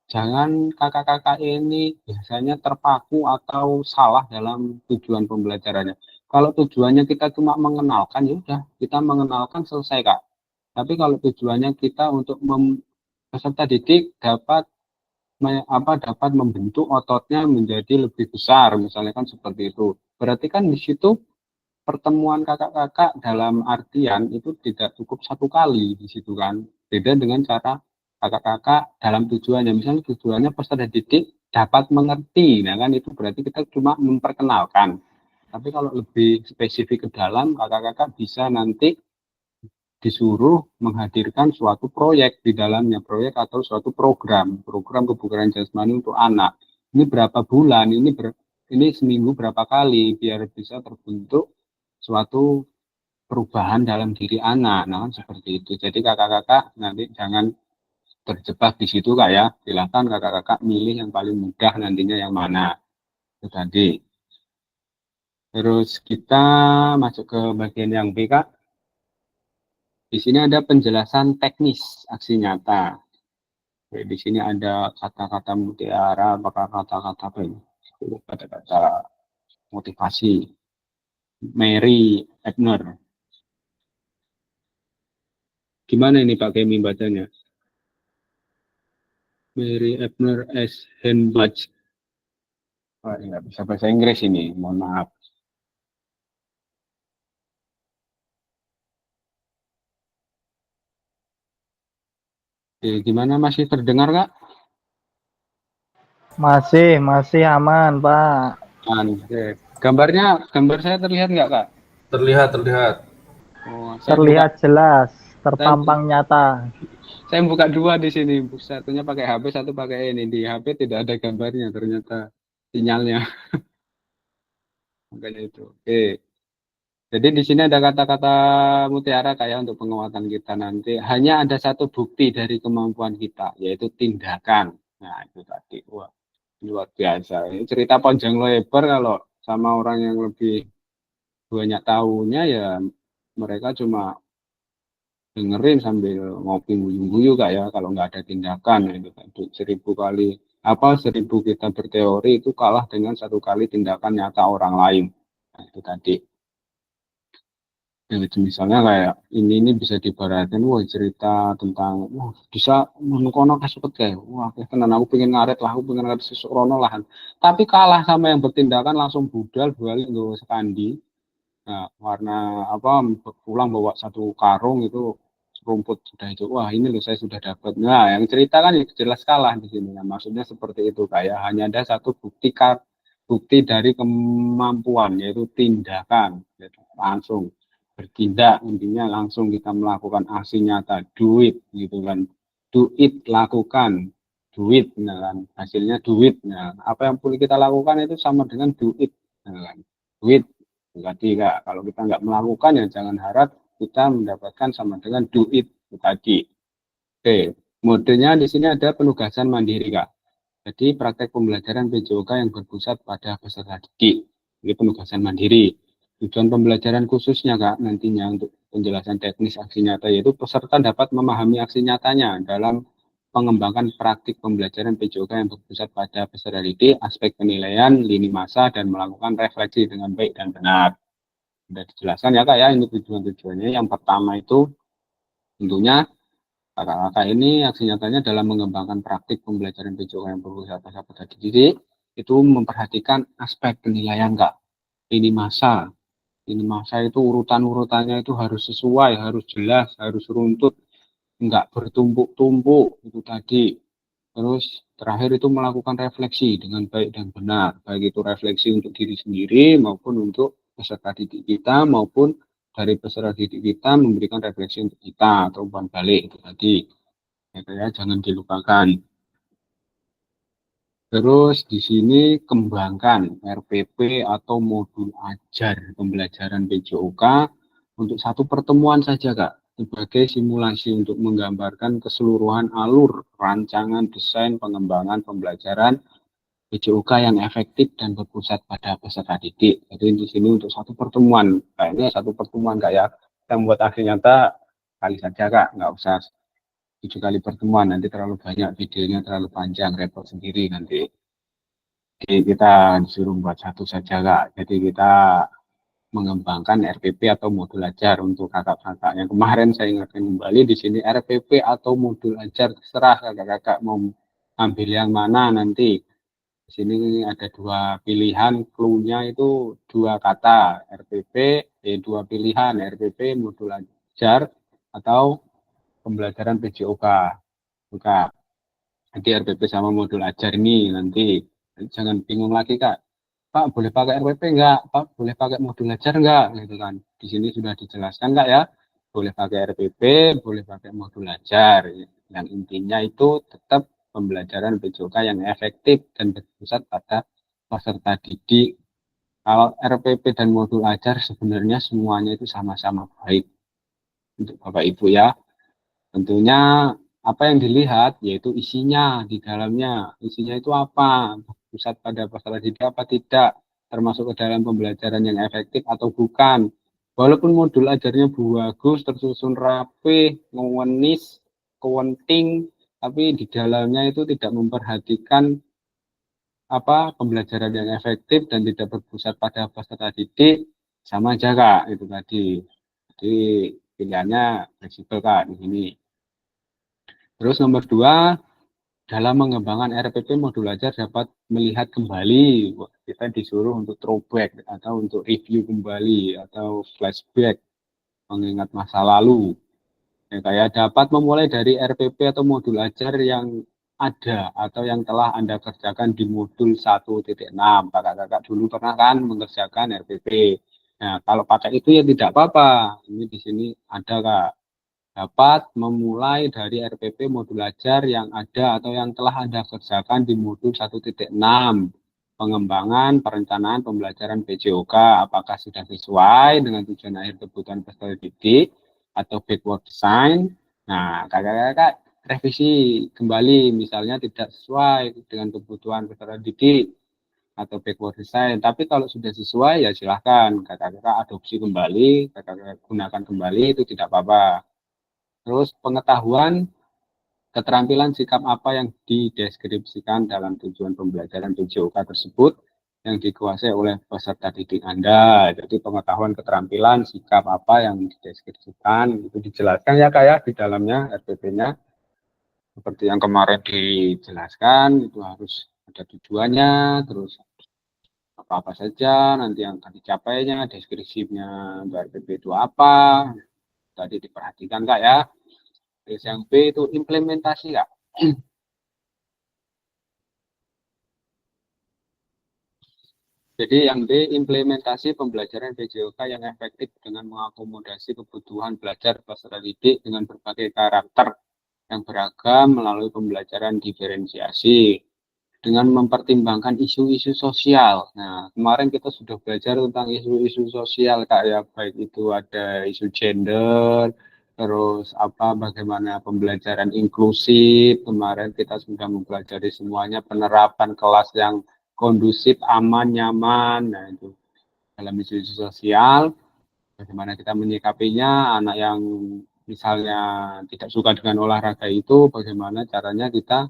jangan kakak-kakak ini biasanya terpaku atau salah dalam tujuan pembelajarannya. Kalau tujuannya kita cuma mengenalkan, ya udah kita mengenalkan selesai Kak. Tapi kalau tujuannya kita untuk peserta didik dapat membentuk ototnya menjadi lebih besar, misalnya kan seperti itu. Berarti kan di situ pertemuan kakak-kakak dalam artian itu tidak cukup satu kali di situ kan. Beda dengan cara kakak-kakak dalam tujuannya. Misalnya tujuannya peserta didik dapat mengerti. Nah kan itu berarti kita cuma memperkenalkan. Tapi kalau lebih spesifik ke dalam, kakak-kakak bisa nanti disuruh menghadirkan suatu proyek di dalamnya, proyek atau suatu program kebugaran jasmani untuk anak. Ini berapa bulan, ini seminggu berapa kali, biar bisa terbentuk suatu perubahan dalam diri anak. Nah, seperti itu. Jadi kakak-kakak nanti jangan terjebak di situ Kak ya. Silakan kakak-kakak milih yang paling mudah nantinya yang mana. Itu tadi. Terus kita masuk ke bagian yang B Kak. Di sini ada penjelasan teknis aksi nyata. Oke, di sini ada kata-kata mutiara, bakal kata-kata apa ini? Kata-kata motivasi. Mary Ebner. Gimana ini Pak Kemi bacanya? Mary Ebner S. Henbach. Wah, nggak bisa bahasa Inggris ini, mohon maaf. Oke, gimana masih terdengar Kak? Masih aman, Pak. Oke. Gambar saya terlihat nggak Kak? Terlihat, terlihat. Oh, Terlihat jelas, terpampang nyata. Saya buka dua di sini, satunya pakai HP, satu pakai ini. Di HP tidak ada gambarnya ternyata sinyalnya. Makanya itu. Oke. Jadi di sini ada kata-kata mutiara kayak untuk penguatan kita nanti. Hanya ada satu bukti dari kemampuan kita, yaitu tindakan. Nah, itu tadi. Wah, luar biasa. Ini cerita panjang lebar kalau sama orang yang lebih banyak tahunya ya mereka cuma dengerin sambil ngopi guyu-guyu Kak ya. Kalau nggak ada tindakan ya itu tadi. 1000 kita berteori itu kalah dengan 1 kali tindakan nyata orang lain. Nah, itu tadi. Ya, itu misalnya kayak ini bisa dibaratin, wah cerita tentang, wah bisa mengkono kasupet kayak, wah tenan aku pengen ngaret lah, aku pengen ngaret seseorang lah. Tapi kalah sama yang bertindakan langsung budal balik nggak sekandi. Nah, warna apa pulang bawa satu karung itu rumput sudah itu, wah ini loh saya sudah dapat. Nah, yang cerita kan ya jelas kalah di sini. Nah, maksudnya seperti itu kayak hanya ada satu bukti dari kemampuan yaitu tindakan, gitu. Langsung bertindak intinya langsung kita melakukan aksi nyata duit gitu kan, duit lakukan duit nah kan hasilnya duit. Nah apa yang perlu kita lakukan itu sama dengan duit nah, kan duit. Jadi Kak, kalau kita nggak melakukan ya jangan harap kita mendapatkan sama dengan duit itu tadi. Oke, modenya di sini ada penugasan mandiri Kak. Jadi praktek pembelajaran PJOK yang berpusat pada peserta didik. Ini penugasan mandiri. Tujuan pembelajaran khususnya Kak nantinya untuk penjelasan teknis aksi nyata yaitu peserta dapat memahami aksi nyatanya dalam mengembangkan praktik pembelajaran PJOK yang berpusat pada peserta didik, aspek penilaian, lini masa, dan melakukan refleksi dengan baik dan benar. Sudah dijelaskan ya Kak ya, ini tujuan-tujuannya. Yang pertama itu tentunya kakak-kakak ini aksi nyatanya dalam mengembangkan praktik pembelajaran PJOK yang berpusat pada peserta didik itu memperhatikan aspek penilaian Kak. Ini masa itu urutan-urutannya itu harus sesuai, harus jelas, harus runtut, enggak bertumpuk-tumpuk itu tadi. Terus terakhir itu melakukan refleksi dengan baik dan benar, baik itu refleksi untuk diri sendiri maupun untuk peserta didik kita maupun dari peserta didik kita memberikan refleksi untuk kita atau umpan balik itu tadi. Ya, jangan dilupakan. Terus di sini kembangkan RPP atau modul ajar pembelajaran PJOK untuk satu pertemuan saja, Kak, sebagai simulasi untuk menggambarkan keseluruhan alur rancangan desain pengembangan pembelajaran PJOK yang efektif dan berpusat pada peserta didik. Jadi di sini untuk satu pertemuan, kayaknya satu pertemuan Kak ya, kita membuat aksi nyata kali saja Kak, nggak usah 7 kali pertemuan, nanti terlalu banyak videonya, terlalu panjang, repot sendiri nanti. Jadi kita disuruh buat satu saja Kak, jadi kita mengembangkan RPP atau modul ajar untuk kakak-kakak. Yang kemarin saya ingatkan kembali di sini RPP atau modul ajar, terserah kakak-kakak mau ambil yang mana nanti. Di sini ada 2 pilihan, clue-nya itu 2 kata, RPP, dua pilihan, RPP, modul ajar, atau pembelajaran PJOK. Buka. Jadi RPP sama modul ajar ini nanti jangan bingung lagi Kak. Pak boleh pakai RPP enggak? Pak boleh pakai modul ajar enggak? Gitu kan. Di sini sudah dijelaskan Kak ya. Boleh pakai RPP, boleh pakai modul ajar. Yang intinya itu tetap pembelajaran PJOK yang efektif dan berpusat pada peserta didik. Kalau RPP dan modul ajar sebenarnya semuanya itu sama-sama baik untuk Bapak Ibu ya. Tentunya apa yang dilihat yaitu isinya di dalamnya. Isinya itu apa? Pusat pada peserta didik apa tidak? Termasuk ke dalam pembelajaran yang efektif atau bukan. Walaupun modul ajarnya bagus, tersusun rapi, ngewenis, kewenting, tapi di dalamnya itu tidak memperhatikan apa pembelajaran yang efektif dan tidak berpusat pada peserta didik, sama aja Kak itu tadi. Jadi pilihannya fleksibel Kak di sini. Terus nomor 2, dalam mengembangkan RPP modul ajar dapat melihat kembali. Kita disuruh untuk throwback atau untuk review kembali atau flashback, mengingat masa lalu. Ya, kayak dapat memulai dari RPP atau modul ajar yang ada atau yang telah Anda kerjakan di modul 1.6. Kakak-kakak dulu pernah kan mengerjakan RPP. Nah, kalau pakai itu ya tidak apa-apa. Ini di sini ada Kak. Dapat memulai dari RPP modul ajar yang ada atau yang telah Anda kerjakan di modul 1.6. Pengembangan perencanaan pembelajaran PJOK, apakah sudah sesuai dengan tujuan akhir kebutuhan peserta didik atau backward design. Nah, kakak-kakak revisi kembali, misalnya tidak sesuai dengan kebutuhan peserta didik atau backward design. Tapi kalau sudah sesuai, ya silahkan kakak-kakak adopsi kembali, kakak-kakak gunakan kembali, itu tidak apa-apa. Terus pengetahuan, keterampilan sikap apa yang dideskripsikan dalam tujuan pembelajaran PJOK tersebut yang dikuasai oleh peserta didik Anda. Jadi pengetahuan, keterampilan, sikap apa yang dideskripsikan, itu dijelaskan ya Kak ya di dalamnya RPP-nya. Seperti yang kemarin dijelaskan, itu harus ada tujuannya, terus apa-apa saja nanti yang akan dicapainya, deskripsinya RPP itu apa, tadi diperhatikan Kak ya. Terus yang B itu implementasi Kak. Jadi yang B, implementasi pembelajaran PJOK yang efektif dengan mengakomodasi kebutuhan belajar peserta didik dengan berbagai karakter yang beragam melalui pembelajaran diferensiasi dengan mempertimbangkan isu-isu sosial. Nah, kemarin kita sudah belajar tentang isu-isu sosial Kak ya, baik itu ada isu gender, terus apa bagaimana pembelajaran inklusif. Kemarin kita sudah mempelajari semuanya penerapan kelas yang kondusif, aman, nyaman. Nah, itu dalam isu-isu sosial, bagaimana kita menyikapinya, anak yang misalnya tidak suka dengan olahraga itu, bagaimana caranya kita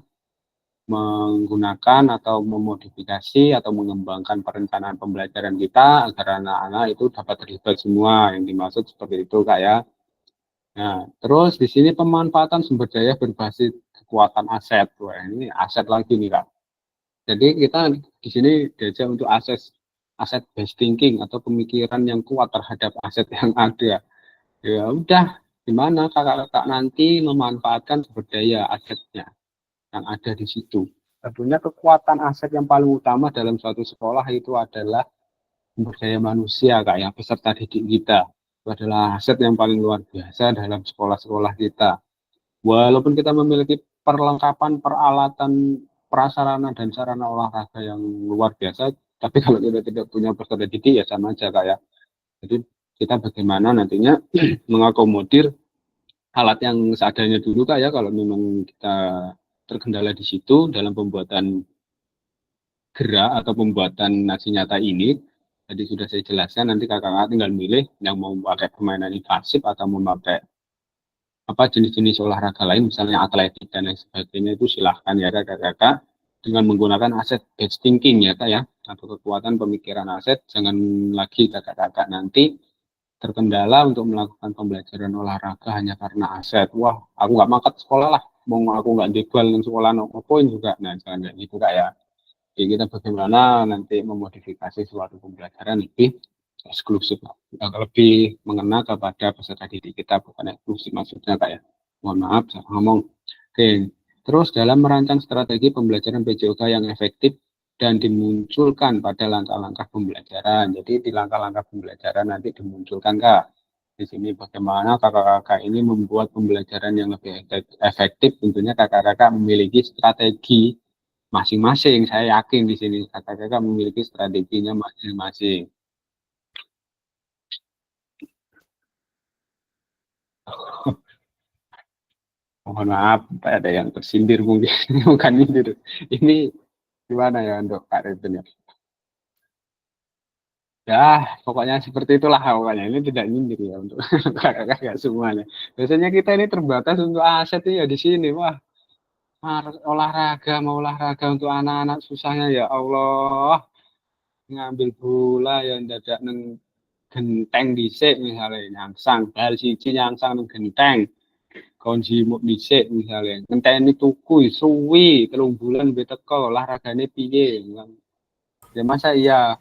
menggunakan atau memodifikasi atau mengembangkan perencanaan pembelajaran kita agar anak-anak itu dapat terlibat semua. Yang dimaksud seperti itu Kak ya. Nah, terus di sini pemanfaatan sumber daya berbasis kekuatan aset. Wah, ini aset lagi nih Kak. Jadi kita di sini diajak untuk aset based thinking atau pemikiran yang kuat terhadap aset yang ada. Ya udah, gimana kakak-kakak nanti memanfaatkan sumber daya asetnya yang ada di situ. Tentunya kekuatan aset yang paling utama dalam suatu sekolah itu adalah sumber daya manusia Kak ya, peserta didik kita. Itu adalah aset yang paling luar biasa dalam sekolah-sekolah kita. Walaupun kita memiliki perlengkapan peralatan prasarana dan sarana olahraga yang luar biasa, tapi kalau kita tidak punya peserta didik ya sama aja Kak ya. Jadi kita bagaimana nantinya mengakomodir alat yang seadanya dulu Kak ya, kalau memang kita terkendala di situ dalam pembuatan gerak atau pembuatan nasi nyata ini. Tadi sudah saya jelaskan, nanti kakak-kakak tinggal milih yang mau pakai permainan invasif atau mau pakai apa jenis-jenis olahraga lain, misalnya atletik dan lain sebagainya, itu silahkan ya kakak-kakak dengan menggunakan aset batch thinking ya kak ya, atau kekuatan pemikiran aset. Jangan lagi kakak-kakak nanti terkendala untuk melakukan pembelajaran olahraga hanya karena aset. Wah, aku nggak mangkat sekolah lah, mau aku nggak debal yang sekolah no poin juga. Nah, jangan kayak gitu kak ya. Jadi kita bagaimana nanti memodifikasi suatu pembelajaran lebih eksklusif, lebih mengena kepada peserta didik kita, bukan eksklusif maksudnya kak ya. Mohon maaf, saya ngomong. Oke, terus dalam merancang strategi pembelajaran PJOK yang efektif dan dimunculkan pada langkah-langkah pembelajaran. Jadi di langkah-langkah pembelajaran nanti dimunculkan kak. Di sini bagaimana kakak-kakak ini membuat pembelajaran yang lebih efektif, tentunya kakak-kakak memiliki strategi masing-masing. Saya yakin di sini kakak-kakak memiliki strateginya masing-masing. Mohon maaf, ada yang tersindir mungkin. Bukan sindir. Ini gimana ya untuk Kak Reten ya? Ya, pokoknya seperti itulah pokoknya. Ini tidak nyindir ya untuk kakak-kakak semuanya. Biasanya kita ini terbatas untuk aset ya di sini. Wah, olahraga untuk anak-anak susahnya ya Allah. Ngambil bola ya dadak neng genteng dhisik misalnya nyangsang bal siji nyangsang neng genteng konji muk dhisik misalnya ngenteni tuku suwi 3 bulan mbek teko olahragane piye ya masa iya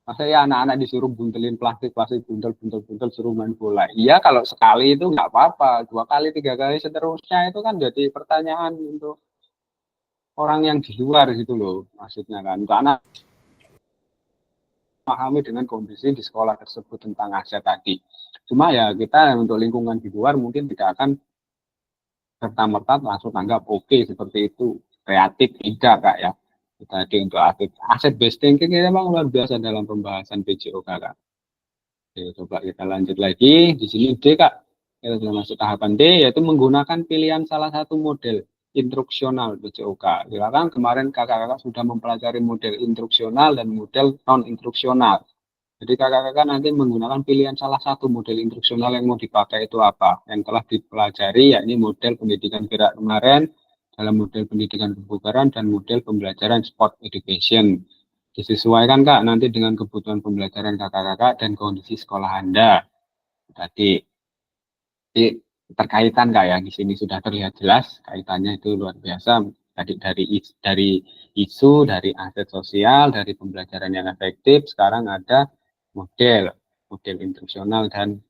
anak-anak disuruh buntelin plastik buntel suruh main bola. Iya kalau sekali itu nggak apa-apa, 2 kali 3 kali seterusnya itu kan jadi pertanyaan untuk orang yang di luar gitu loh maksudnya kan. Untuk anak memahami dengan kondisi di sekolah tersebut tentang aset tadi. Cuma ya kita untuk lingkungan di luar mungkin tidak akan serta-merta langsung tanggap oke seperti itu. Kreatif tidak kak ya. Tadi untuk aset based thinking ini memang luar biasa dalam pembahasan PJOK kak. Oke, coba kita lanjut lagi. Di sini D kak. Kita sudah masuk tahapan D, yaitu menggunakan pilihan salah satu model instruksional PJOK. Silakan kemarin kakak-kakak sudah mempelajari model instruksional dan model non-instruksional. Jadi kakak-kakak nanti menggunakan pilihan salah satu model instruksional yang mau dipakai itu apa. Yang telah dipelajari yakni model pendidikan gerak kemarin, dalam model pendidikan kebugaran dan model pembelajaran sport education. Disesuaikan kak nanti dengan kebutuhan pembelajaran kakak-kakak dan kondisi sekolah Anda. Tadi terkaitan kak ya, di sini sudah terlihat jelas kaitannya itu luar biasa. Tadi dari isu, dari aset sosial, dari pembelajaran yang efektif, sekarang ada model instruksional dan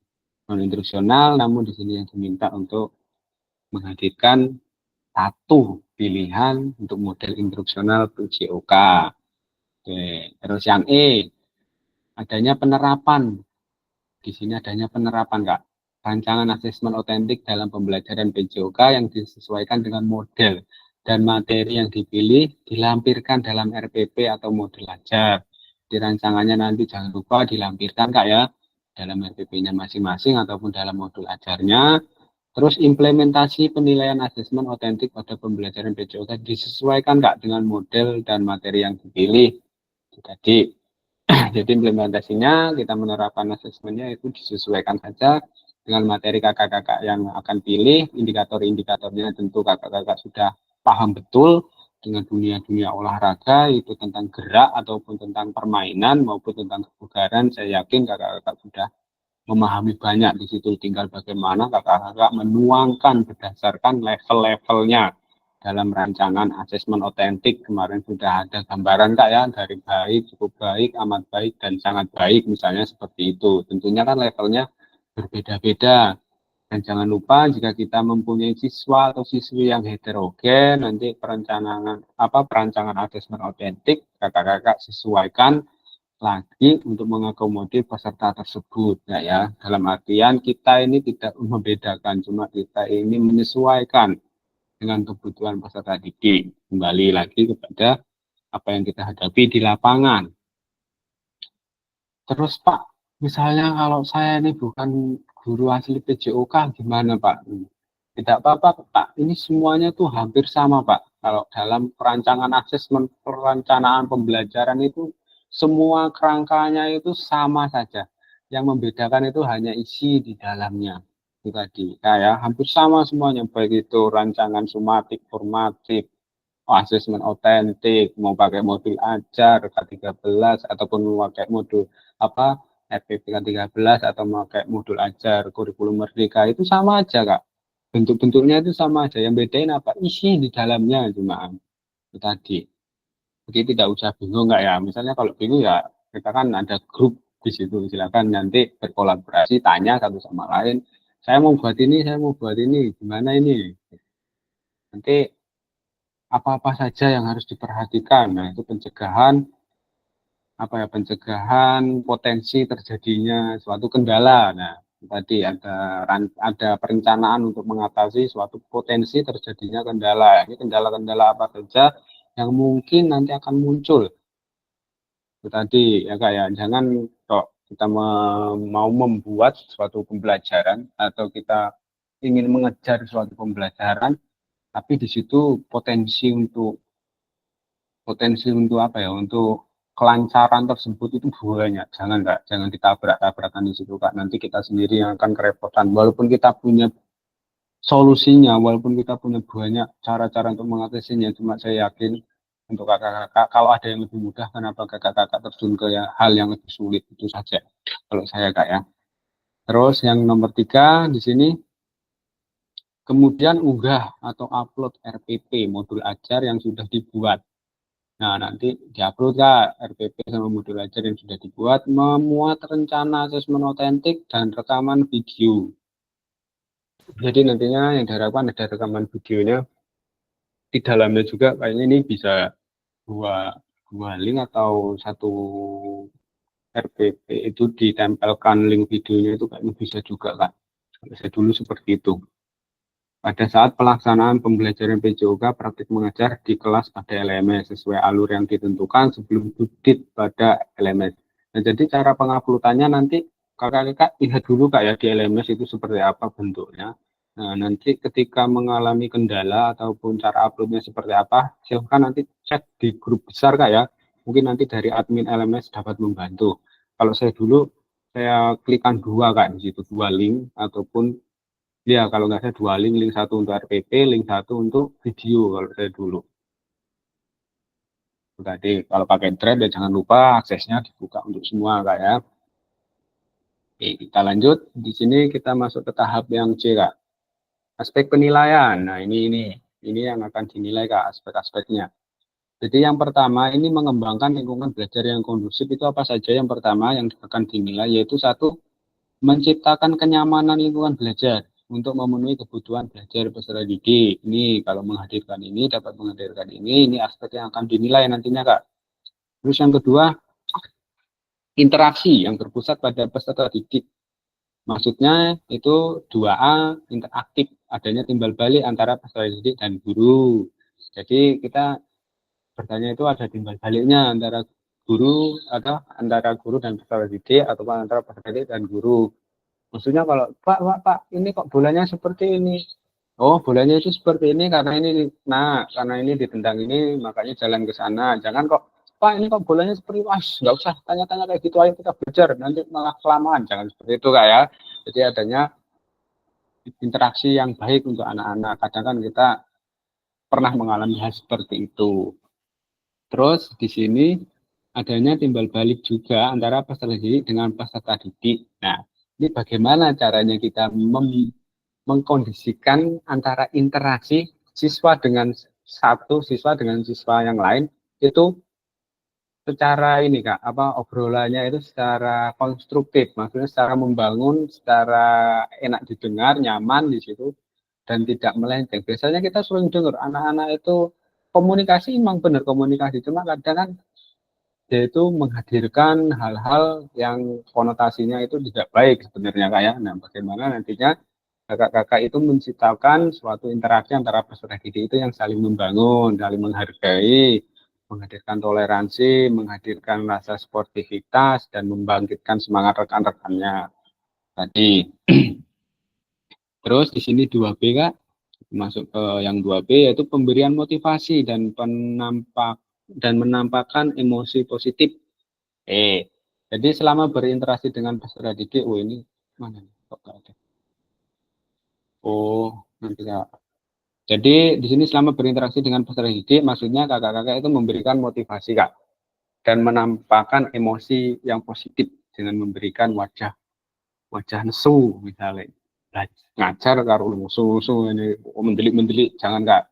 non instruksional. Namun di sini yang diminta untuk menghadirkan satu pilihan untuk model instruksional PJOK. Oke, terus yang E, adanya penerapan. Di sini adanya penerapan, Kak. Rancangan asesmen otentik dalam pembelajaran PJOK yang disesuaikan dengan model dan materi yang dipilih dilampirkan dalam RPP atau model ajar. Di rancangannya nanti jangan lupa dilampirkan, Kak ya, dalam RPP-nya masing-masing ataupun dalam modul ajarnya. Terus implementasi penilaian asesmen otentik pada pembelajaran PJOK disesuaikan, Kak, dengan model dan materi yang dipilih. Jadi implementasinya kita menerapkan asesmennya itu disesuaikan saja dengan materi kakak-kakak yang akan pilih. Indikator-indikatornya tentu kakak-kakak sudah paham betul dengan dunia-dunia olahraga, itu tentang gerak ataupun tentang permainan maupun tentang kebugaran. Saya yakin kakak-kakak sudah memahami banyak di situ. Tinggal bagaimana kakak-kakak menuangkan berdasarkan level-levelnya dalam rancangan asesmen otentik. Kemarin sudah ada gambaran kak ya, dari baik, cukup baik, amat baik, dan sangat baik misalnya seperti itu. Tentunya kan levelnya berbeda-beda. Dan jangan lupa jika kita mempunyai siswa atau siswi yang heterogen, nanti perancangan asesmen otentik kakak-kakak sesuaikan lagi untuk mengakomodir peserta tersebut ya. Dalam artian kita ini tidak membedakan, cuma kita ini menyesuaikan dengan kebutuhan peserta didik. Kembali lagi kepada apa yang kita hadapi di lapangan. Terus Pak, misalnya kalau saya ini bukan guru asli PJOK, gimana Pak? Tidak apa-apa Pak, ini semuanya tuh hampir sama Pak. Kalau dalam perancangan asesmen perencanaan pembelajaran itu semua kerangkanya itu sama saja. Yang membedakan itu hanya isi di dalamnya. Itu tadi, kayak hampir sama semuanya, baik itu rancangan sumatif, formatif, asesmen otentik, mau pakai modul ajar K13 ataupun mau pakai modul apa RPP K13 atau mau pakai modul ajar kurikulum merdeka itu sama aja Kak. Bentuk-bentuknya itu sama aja. Yang bedain apa? Isi di dalamnya cuma itu tadi. Jadi tidak usah bingung nggak ya. Misalnya kalau bingung ya kita kan ada grup di situ, silakan nanti berkolaborasi, tanya satu sama lain. Saya mau buat ini, saya mau buat ini, gimana ini? Nanti apa-apa saja yang harus diperhatikan. Nah, itu pencegahan pencegahan potensi terjadinya suatu kendala. Nah, tadi ada perencanaan untuk mengatasi suatu potensi terjadinya kendala. Ini kendala-kendala apa saja yang mungkin nanti akan muncul. Itu tadi ya Kak ya, jangan kok kita mau membuat suatu pembelajaran atau kita ingin mengejar suatu pembelajaran, tapi di situ potensi untuk apa ya, untuk kelancaran tersebut itu banyak. Jangan Kak, jangan ditabrak-tabrakan di situ Kak. Nanti kita sendiri yang akan kerepotan. Walaupun kita punya solusinya, walaupun kita punya banyak cara-cara untuk mengatasinya, cuma saya yakin untuk kakak-kakak, kalau ada yang lebih mudah, kenapa kakak-kakak terjun ke hal yang lebih sulit, itu saja. Kalau saya Kak ya. Terus yang nomor 3 di sini, kemudian unggah atau upload RPP, modul ajar yang sudah dibuat. Nah, nanti diupload Kak, RPP sama modul ajar yang sudah dibuat, memuat rencana asesmen otentik dan rekaman video. Jadi nantinya yang diharapkan ada rekaman videonya di dalamnya juga, kayaknya ini bisa dua link atau satu RPP itu ditempelkan link videonya, itu kayaknya bisa juga Kak. Saya dulu seperti itu. Pada saat pelaksanaan pembelajaran PJOK praktik mengajar di kelas pada LMS sesuai alur yang ditentukan sebelum dudit pada LMS. Nah, jadi cara penguploadannya nanti kakak-kakak lihat dulu Kak ya di LMS itu seperti apa bentuknya. Nah, nanti ketika mengalami kendala ataupun cara uploadnya seperti apa, silahkan nanti cek di grup besar Kak ya. Mungkin nanti dari admin LMS dapat membantu. Kalau saya dulu, saya klikkan dua Kak di situ, dua link ataupun ya, kalau nggak saya dua link, link satu untuk RPP, link satu untuk video kalau saya dulu. Tadi kalau pakai Drive ya jangan lupa aksesnya dibuka untuk semua Kak ya. Oke, kita lanjut. Di sini kita masuk ke tahap yang C Kak. Aspek penilaian. Nah, ini yang akan dinilai Kak, aspek-aspeknya. Jadi yang pertama ini mengembangkan lingkungan belajar yang kondusif. Itu apa saja? Yang pertama yang akan dinilai yaitu satu, menciptakan kenyamanan lingkungan belajar untuk memenuhi kebutuhan belajar peserta didik. Ini kalau menghadirkan ini, dapat menghadirkan ini aspek yang akan dinilai nantinya Kak. Terus yang kedua, interaksi yang berpusat pada peserta didik. Maksudnya itu 2A, interaktif, adanya timbal balik antara peserta didik dan guru. Jadi kita bertanya itu ada timbal baliknya antara guru atau antara guru dan peserta didik atau antara peserta didik dan guru. Maksudnya kalau Pak, ini kok bolanya seperti ini. Oh, bolanya itu seperti ini karena ini, karena ini ditendang ini, makanya jalan ke sana. Jangan kok, Pak, ini kok bolanya seperti itu. Nggak usah tanya-tanya kayak gitu, ayo kita belajar, nanti malah kelamaan. Jangan seperti itu Kak ya. Jadi adanya interaksi yang baik untuk anak-anak. Kadang kan kita pernah mengalami hal seperti itu. Terus di sini adanya timbal balik juga antara peserta didik dengan peserta didik. Nah, ini bagaimana caranya kita mengkondisikan antara interaksi siswa dengan satu siswa dengan siswa yang lain itu secara ini Kak, obrolannya itu secara konstruktif, maksudnya secara membangun, secara enak didengar, nyaman di situ dan tidak melenceng. Biasanya kita sering dengar anak-anak itu komunikasi, memang benar komunikasi, cuma kadang kan yaitu menghadirkan hal-hal yang konotasinya itu tidak baik sebenarnya Kak ya. Nah, bagaimana nantinya Kakak-kakak itu menciptakan suatu interaksi antara peserta didik itu yang saling membangun, saling menghargai, menghadirkan toleransi, menghadirkan rasa sportivitas, dan membangkitkan semangat rekan-rekannya tadi. Terus di sini 2B Kak, masuk ke yang 2B yaitu pemberian motivasi dan menampakkan emosi positif. Jadi selama berinteraksi dengan peserta didik, ini mana nih? Kok nggak ada? Oh, nanti Kak. Jadi di sini selama berinteraksi dengan peserta didik, maksudnya kakak-kakak itu memberikan motivasi Kak, dan menampakkan emosi yang positif dengan memberikan wajah nesu misalnya. Ngajar karo musuh-musuh ini mendelik-mendelik, jangan Kak.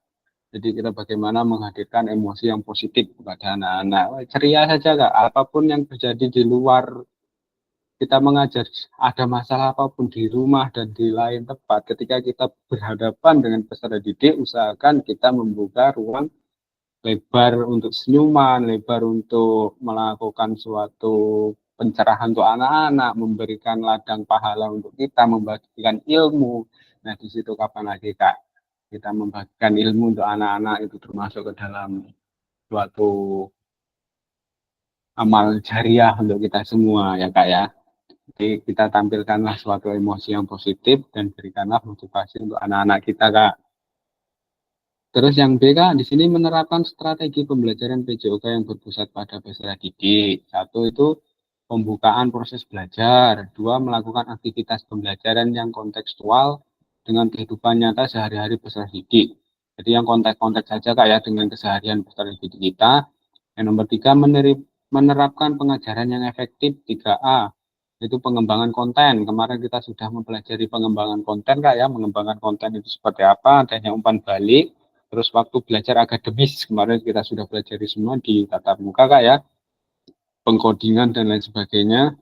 Jadi kita bagaimana menghadirkan emosi yang positif kepada anak-anak. Ceria saja Kak, apapun yang terjadi di luar kita mengajar, ada masalah apapun di rumah dan di lain tempat, ketika kita berhadapan dengan peserta didik, usahakan kita membuka ruang lebar untuk senyuman, lebar untuk melakukan suatu pencerahan untuk anak-anak, memberikan ladang pahala untuk kita, membagikan ilmu. Nah, di situ kapan lagi Kak kita membagikan ilmu untuk anak-anak, itu termasuk ke dalam suatu amal jariah untuk kita semua ya Kak ya. Jadi kita tampilkanlah suatu emosi yang positif dan berikanlah motivasi untuk anak-anak kita Kak. Terus yang B Kak, di sini menerapkan strategi pembelajaran PJOK yang berpusat pada peserta didik. Satu itu pembukaan proses belajar. Dua, melakukan aktivitas pembelajaran yang kontekstual dengan kehidupan nyata sehari-hari peserta didik. Jadi yang konteks-konteks saja Kak ya, dengan keseharian peserta didik kita. Yang nomor tiga, menerapkan pengajaran yang efektif. 3A, itu pengembangan konten. Kemarin kita sudah mempelajari pengembangan konten Kak ya, mengembangkan konten itu seperti apa, adanya umpan balik. Terus waktu belajar akademis, kemarin kita sudah pelajari semua di tatap muka Kak ya, pengkodingan dan lain sebagainya.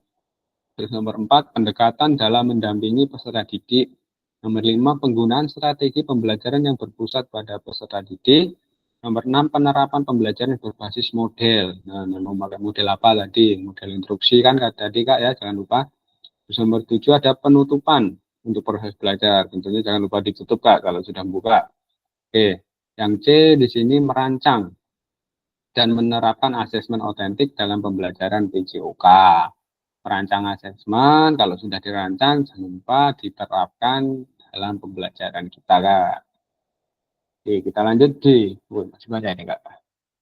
Terus nomor 4, pendekatan dalam mendampingi peserta didik. Nomor 5, penggunaan strategi pembelajaran yang berpusat pada peserta didik. Nomor 6, penerapan pembelajaran berbasis model. Nah, memakai model apa tadi? Model instruksi kan tadi Kak ya, jangan lupa. Terus nomor 7, ada penutupan untuk proses belajar. Tentunya jangan lupa ditutup Kak kalau sudah buka. Oke, yang C di sini merancang dan menerapkan asesmen otentik dalam pembelajaran PJOK. Merancang asesmen, kalau sudah dirancang, jangan lupa diterapkan dalam pembelajaran kita Kak. Oke, kita lanjut di masih banyak ini Kak.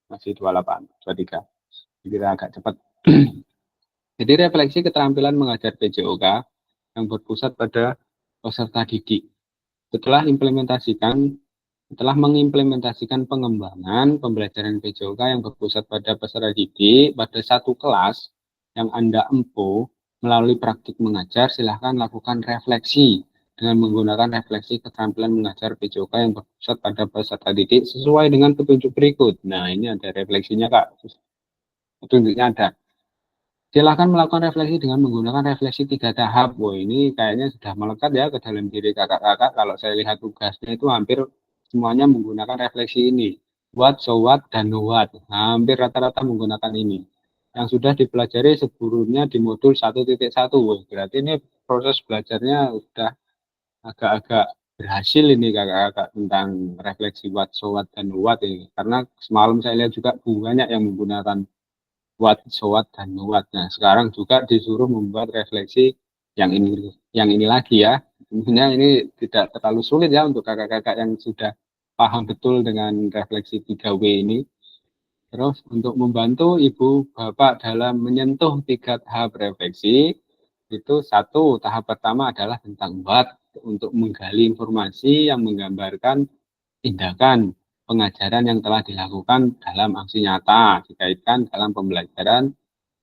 Masih 28, 23. Kita agak cepat. Jadi refleksi keterampilan mengajar PJOK yang berpusat pada peserta didik. Setelah mengimplementasikan pengembangan pembelajaran PJOK yang berpusat pada peserta didik pada satu kelas yang Anda empuh melalui praktik mengajar, silahkan lakukan refleksi dengan menggunakan refleksi keterampilan mengajar PJOK yang berpusat pada peserta didik sesuai dengan petunjuk berikut. Nah, ini ada refleksinya Kak. Petunjuknya ada. Silahkan melakukan refleksi dengan menggunakan refleksi 3 tahap. Wah, ini kayaknya sudah melekat ya ke dalam diri kakak-kakak. Kalau saya lihat tugasnya itu hampir semuanya menggunakan refleksi ini. What, so what, dan know what. Hampir rata-rata menggunakan ini. Yang sudah dipelajari sebelumnya di modul 1.1. Berarti ini proses belajarnya sudah agak-agak berhasil ini kakak-kakak tentang refleksi what, so what, dan know what ini. Karena semalam saya lihat juga banyak yang menggunakan what, so what, dan know what. Nah, sekarang juga disuruh membuat refleksi yang ini lagi ya. Sebenarnya ini tidak terlalu sulit ya untuk kakak-kakak yang sudah paham betul dengan refleksi 3W ini. Terus untuk membantu ibu bapak dalam menyentuh 3 tahap refleksi, itu satu, tahap pertama adalah tentang what, untuk menggali informasi yang menggambarkan tindakan pengajaran yang telah dilakukan dalam aksi nyata dikaitkan dalam pembelajaran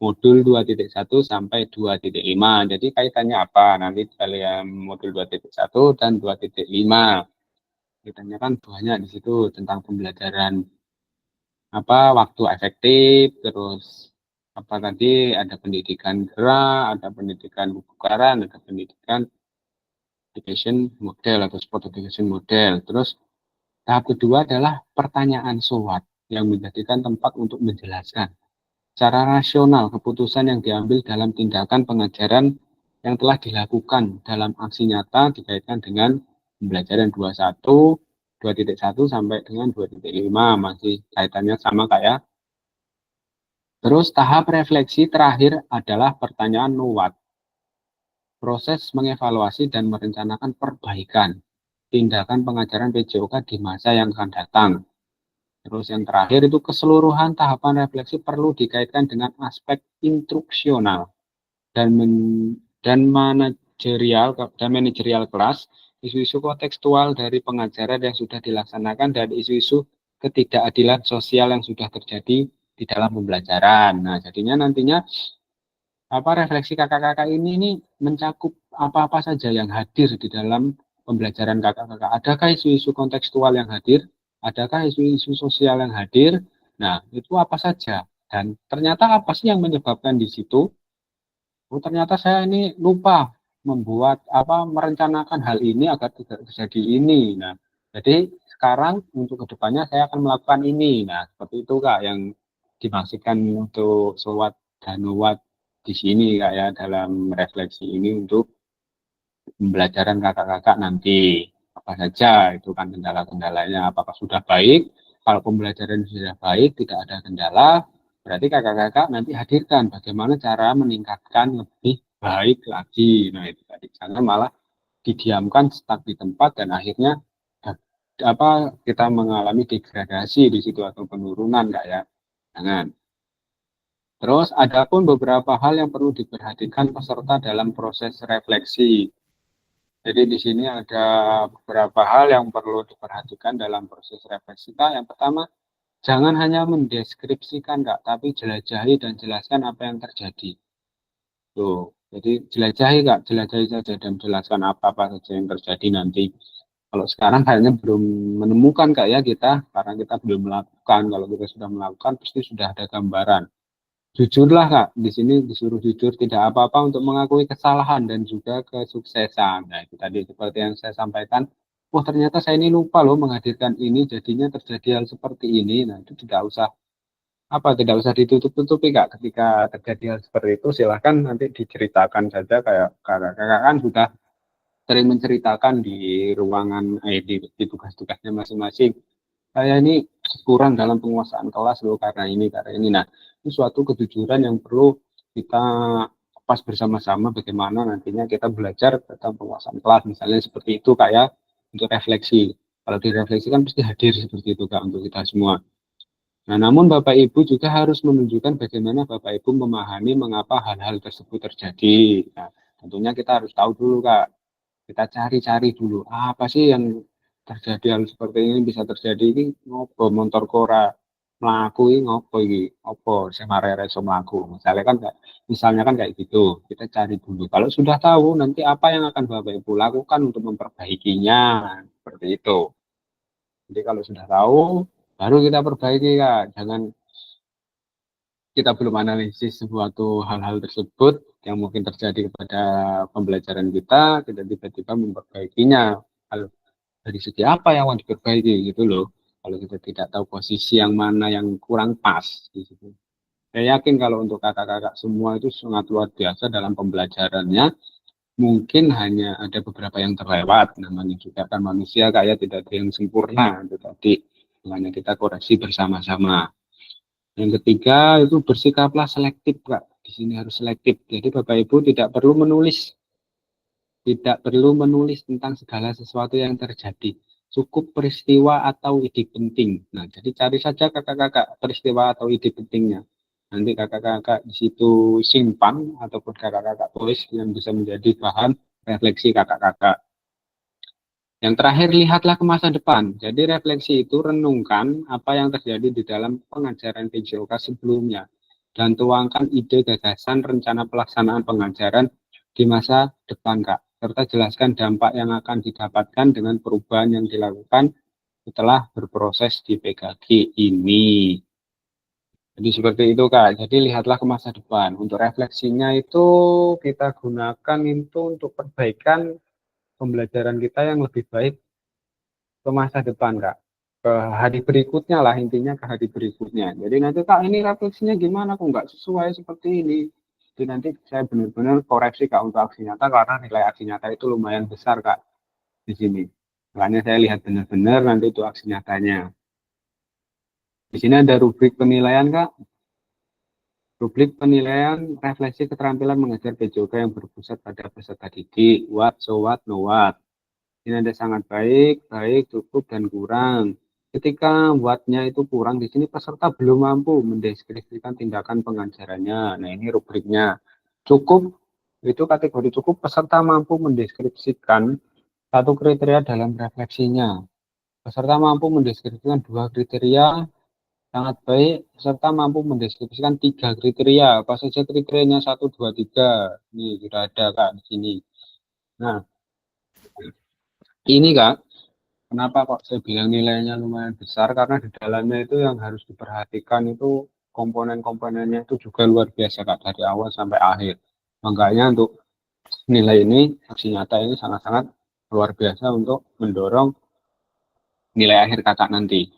modul 2.1 sampai 2.5. Jadi kaitannya apa? Nanti dalam modul 2.1 dan 2.5. Kaitannya kan banyak di situ tentang pembelajaran waktu efektif, terus apa tadi, ada pendidikan gerak, ada pendidikan kebugaran, ada pendidikan education model atau sport education model. Terus tahap kedua adalah pertanyaan SWOT yang menjadikan tempat untuk menjelaskan secara rasional keputusan yang diambil dalam tindakan pengajaran yang telah dilakukan dalam aksi nyata dikaitkan dengan pembelajaran 2.1 sampai dengan 2.5 masih kaitannya sama kayak. Terus tahap refleksi terakhir adalah pertanyaan what. Proses mengevaluasi dan merencanakan perbaikan tindakan pengajaran PJOK di masa yang akan datang. Terus yang terakhir itu keseluruhan tahapan refleksi perlu dikaitkan dengan aspek instruksional dan manajerial kelas, isu-isu kontekstual dari pengajaran yang sudah dilaksanakan dan isu-isu ketidakadilan sosial yang sudah terjadi di dalam pembelajaran. Nah, jadinya nantinya refleksi kakak-kakak ini mencakup apa-apa saja yang hadir di dalam pembelajaran kakak-kakak. Adakah isu-isu kontekstual yang hadir? Adakah isu-isu sosial yang hadir? Nah, itu apa saja? Dan ternyata apa sih yang menyebabkan di situ? Oh, ternyata saya ini lupa merencanakan hal ini agar tidak terjadi ini. Nah, jadi sekarang untuk kedepannya saya akan melakukan ini. Nah, seperti itu Kak yang dimaksudkan untuk SWOT dan WOT di sini Kak ya dalam refleksi ini untuk pembelajaran kakak-kakak nanti. Apa saja itu kan kendala-kendalanya, apakah sudah baik? Kalau pembelajaran sudah baik, tidak ada kendala, berarti kakak-kakak nanti hadirkan bagaimana cara meningkatkan lebih baik lagi. Nah itu tadi, jangan malah didiamkan stuck di tempat dan akhirnya kita mengalami degradasi di situ atau penurunan Kak ya. Jangan. Terus ada pun beberapa hal yang perlu diperhatikan peserta dalam proses refleksi. Jadi di sini ada beberapa hal yang perlu diperhatikan dalam proses refleksi kita. Yang pertama, jangan hanya mendeskripsikan Kak, tapi jelajahi dan jelaskan apa yang terjadi. Tuh, jadi jelajahi Kak, jelajahi saja dan jelaskan apa-apa saja yang terjadi nanti. Kalau sekarang kayaknya belum menemukan Kak ya kita, karena kita belum melakukan. Kalau kita sudah melakukan, pasti sudah ada gambaran. Jujurlah Kak, di sini disuruh jujur, tidak apa-apa untuk mengakui kesalahan dan juga kesuksesan. Nah, itu tadi seperti yang saya sampaikan. Wah, ternyata saya ini lupa loh menghadirkan ini, jadinya terjadi hal seperti ini. Nah, itu tidak usah ditutup-tutupi Kak. Ketika terjadi hal seperti itu, silahkan nanti diceritakan saja kayak kakak-kakak kan sudah sering menceritakan di ruangan di tugas-tugasnya masing-masing. Saya ini kurang dalam penguasaan kelas loh karena ini. Nah, ini suatu kejujuran yang perlu kita pas bersama-sama bagaimana nantinya kita belajar tentang penguasaan kelas. Misalnya seperti itu kayak untuk refleksi. Kalau direfleksikan pasti hadir seperti itu Kak untuk kita semua. Nah, namun Bapak Ibu juga harus menunjukkan bagaimana Bapak Ibu memahami mengapa hal-hal tersebut terjadi. Nah, tentunya kita harus tahu dulu Kak. Kita cari-cari dulu apa sih yang terjadi hal seperti ini bisa terjadi ini ngopo motor kora melaku ini ngopo ini opo semarere so melaku misalnya kan kayak gitu kita cari dulu kalau sudah tahu nanti apa yang akan Bapak Ibu lakukan untuk memperbaikinya seperti itu jadi kalau sudah tahu baru kita perbaiki Kak jangan kita belum analisis sesuatu hal-hal tersebut yang mungkin terjadi kepada pembelajaran kita tiba-tiba memperbaikinya hal dari segi apa yang mau diperbaiki gitu loh kalau kita tidak tahu posisi yang mana yang kurang pas di situ. Saya yakin kalau untuk kakak-kakak semua itu sangat luar biasa dalam pembelajarannya mungkin hanya ada beberapa yang terlewat namanya juga kan manusia kayak tidak ada yang sempurna itu tadi makanya kita koreksi bersama-sama. Yang ketiga itu bersikaplah selektif Kak. Di sini harus selektif. Jadi Bapak Ibu tidak perlu menulis tentang segala sesuatu yang terjadi. Cukup peristiwa atau ide penting. Nah, jadi cari saja kakak-kakak peristiwa atau ide pentingnya. Nanti kakak-kakak di situ simpan ataupun kakak-kakak tulis yang bisa menjadi bahan refleksi kakak-kakak. Yang terakhir, lihatlah ke masa depan. Jadi refleksi itu renungkan apa yang terjadi di dalam pengajaran PJOK sebelumnya. Dan tuangkan ide, gagasan, rencana pelaksanaan pengajaran di masa depan, Kak. Serta jelaskan dampak yang akan didapatkan dengan perubahan yang dilakukan setelah berproses di PKG ini. Jadi seperti itu, Kak. Jadi lihatlah ke masa depan. Untuk refleksinya itu kita gunakan itu untuk perbaikan pembelajaran kita yang lebih baik ke masa depan Kak ke hari berikutnya lah intinya ke hari berikutnya jadi nanti Kak ini refleksinya gimana kok nggak sesuai seperti ini Jadi nanti saya benar-benar koreksi Kak untuk aksi nyata karena nilai aksi nyata itu lumayan besar Kak di sini. Makanya saya lihat benar-benar nanti itu aksi nyatanya. Di sini ada rubrik penilaian Kak. Rubrik penilaian refleksi keterampilan mengajar PJOK yang berpusat pada peserta didik. What, so what, no what. Ini ada sangat baik, baik, cukup, dan kurang. Ketika what-nya itu kurang, di sini peserta belum mampu mendeskripsikan tindakan pengajarannya. Nah, ini rubriknya. Cukup, itu kategori cukup, peserta mampu mendeskripsikan satu kriteria dalam refleksinya. Peserta mampu mendeskripsikan dua kriteria, sangat baik. Peserta mampu mendeskripsikan tiga kriteria. Apa saja kriterianya? Satu, dua, tiga. Ini sudah ada Kak di sini. Nah, ini Kak, kenapa kok saya bilang nilainya lumayan besar? Karena di dalamnya itu yang harus diperhatikan itu komponen-komponennya itu juga luar biasa Kak, dari awal sampai akhir. Makanya untuk nilai ini, aksi nyata ini sangat-sangat luar biasa untuk mendorong nilai akhir kakak nanti.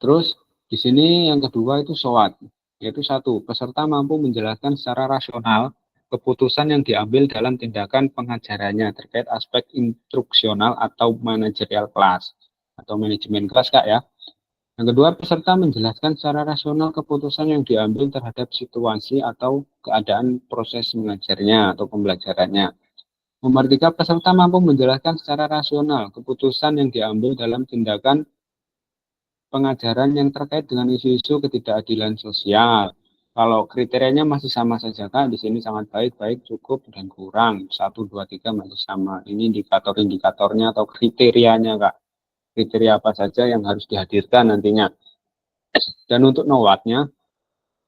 Terus di sini yang kedua itu SWOT, yaitu satu, peserta mampu menjelaskan secara rasional keputusan yang diambil dalam tindakan pengajarannya terkait aspek instruksional atau manajerial kelas atau manajemen kelas Kak ya. Yang kedua, peserta menjelaskan secara rasional keputusan yang diambil terhadap situasi atau keadaan proses mengajarnya atau pembelajarannya. Nomor tiga, peserta mampu menjelaskan secara rasional keputusan yang diambil dalam tindakan pengajaran yang terkait dengan isu-isu ketidakadilan sosial. Kalau kriterianya masih sama saja Kak, di sini sangat baik, baik, cukup, dan kurang. 1, 2, 3 masih sama. Ini indikator-indikatornya atau kriterianya Kak. Kriteria apa saja yang harus dihadirkan nantinya. Dan untuk NOWAT-nya,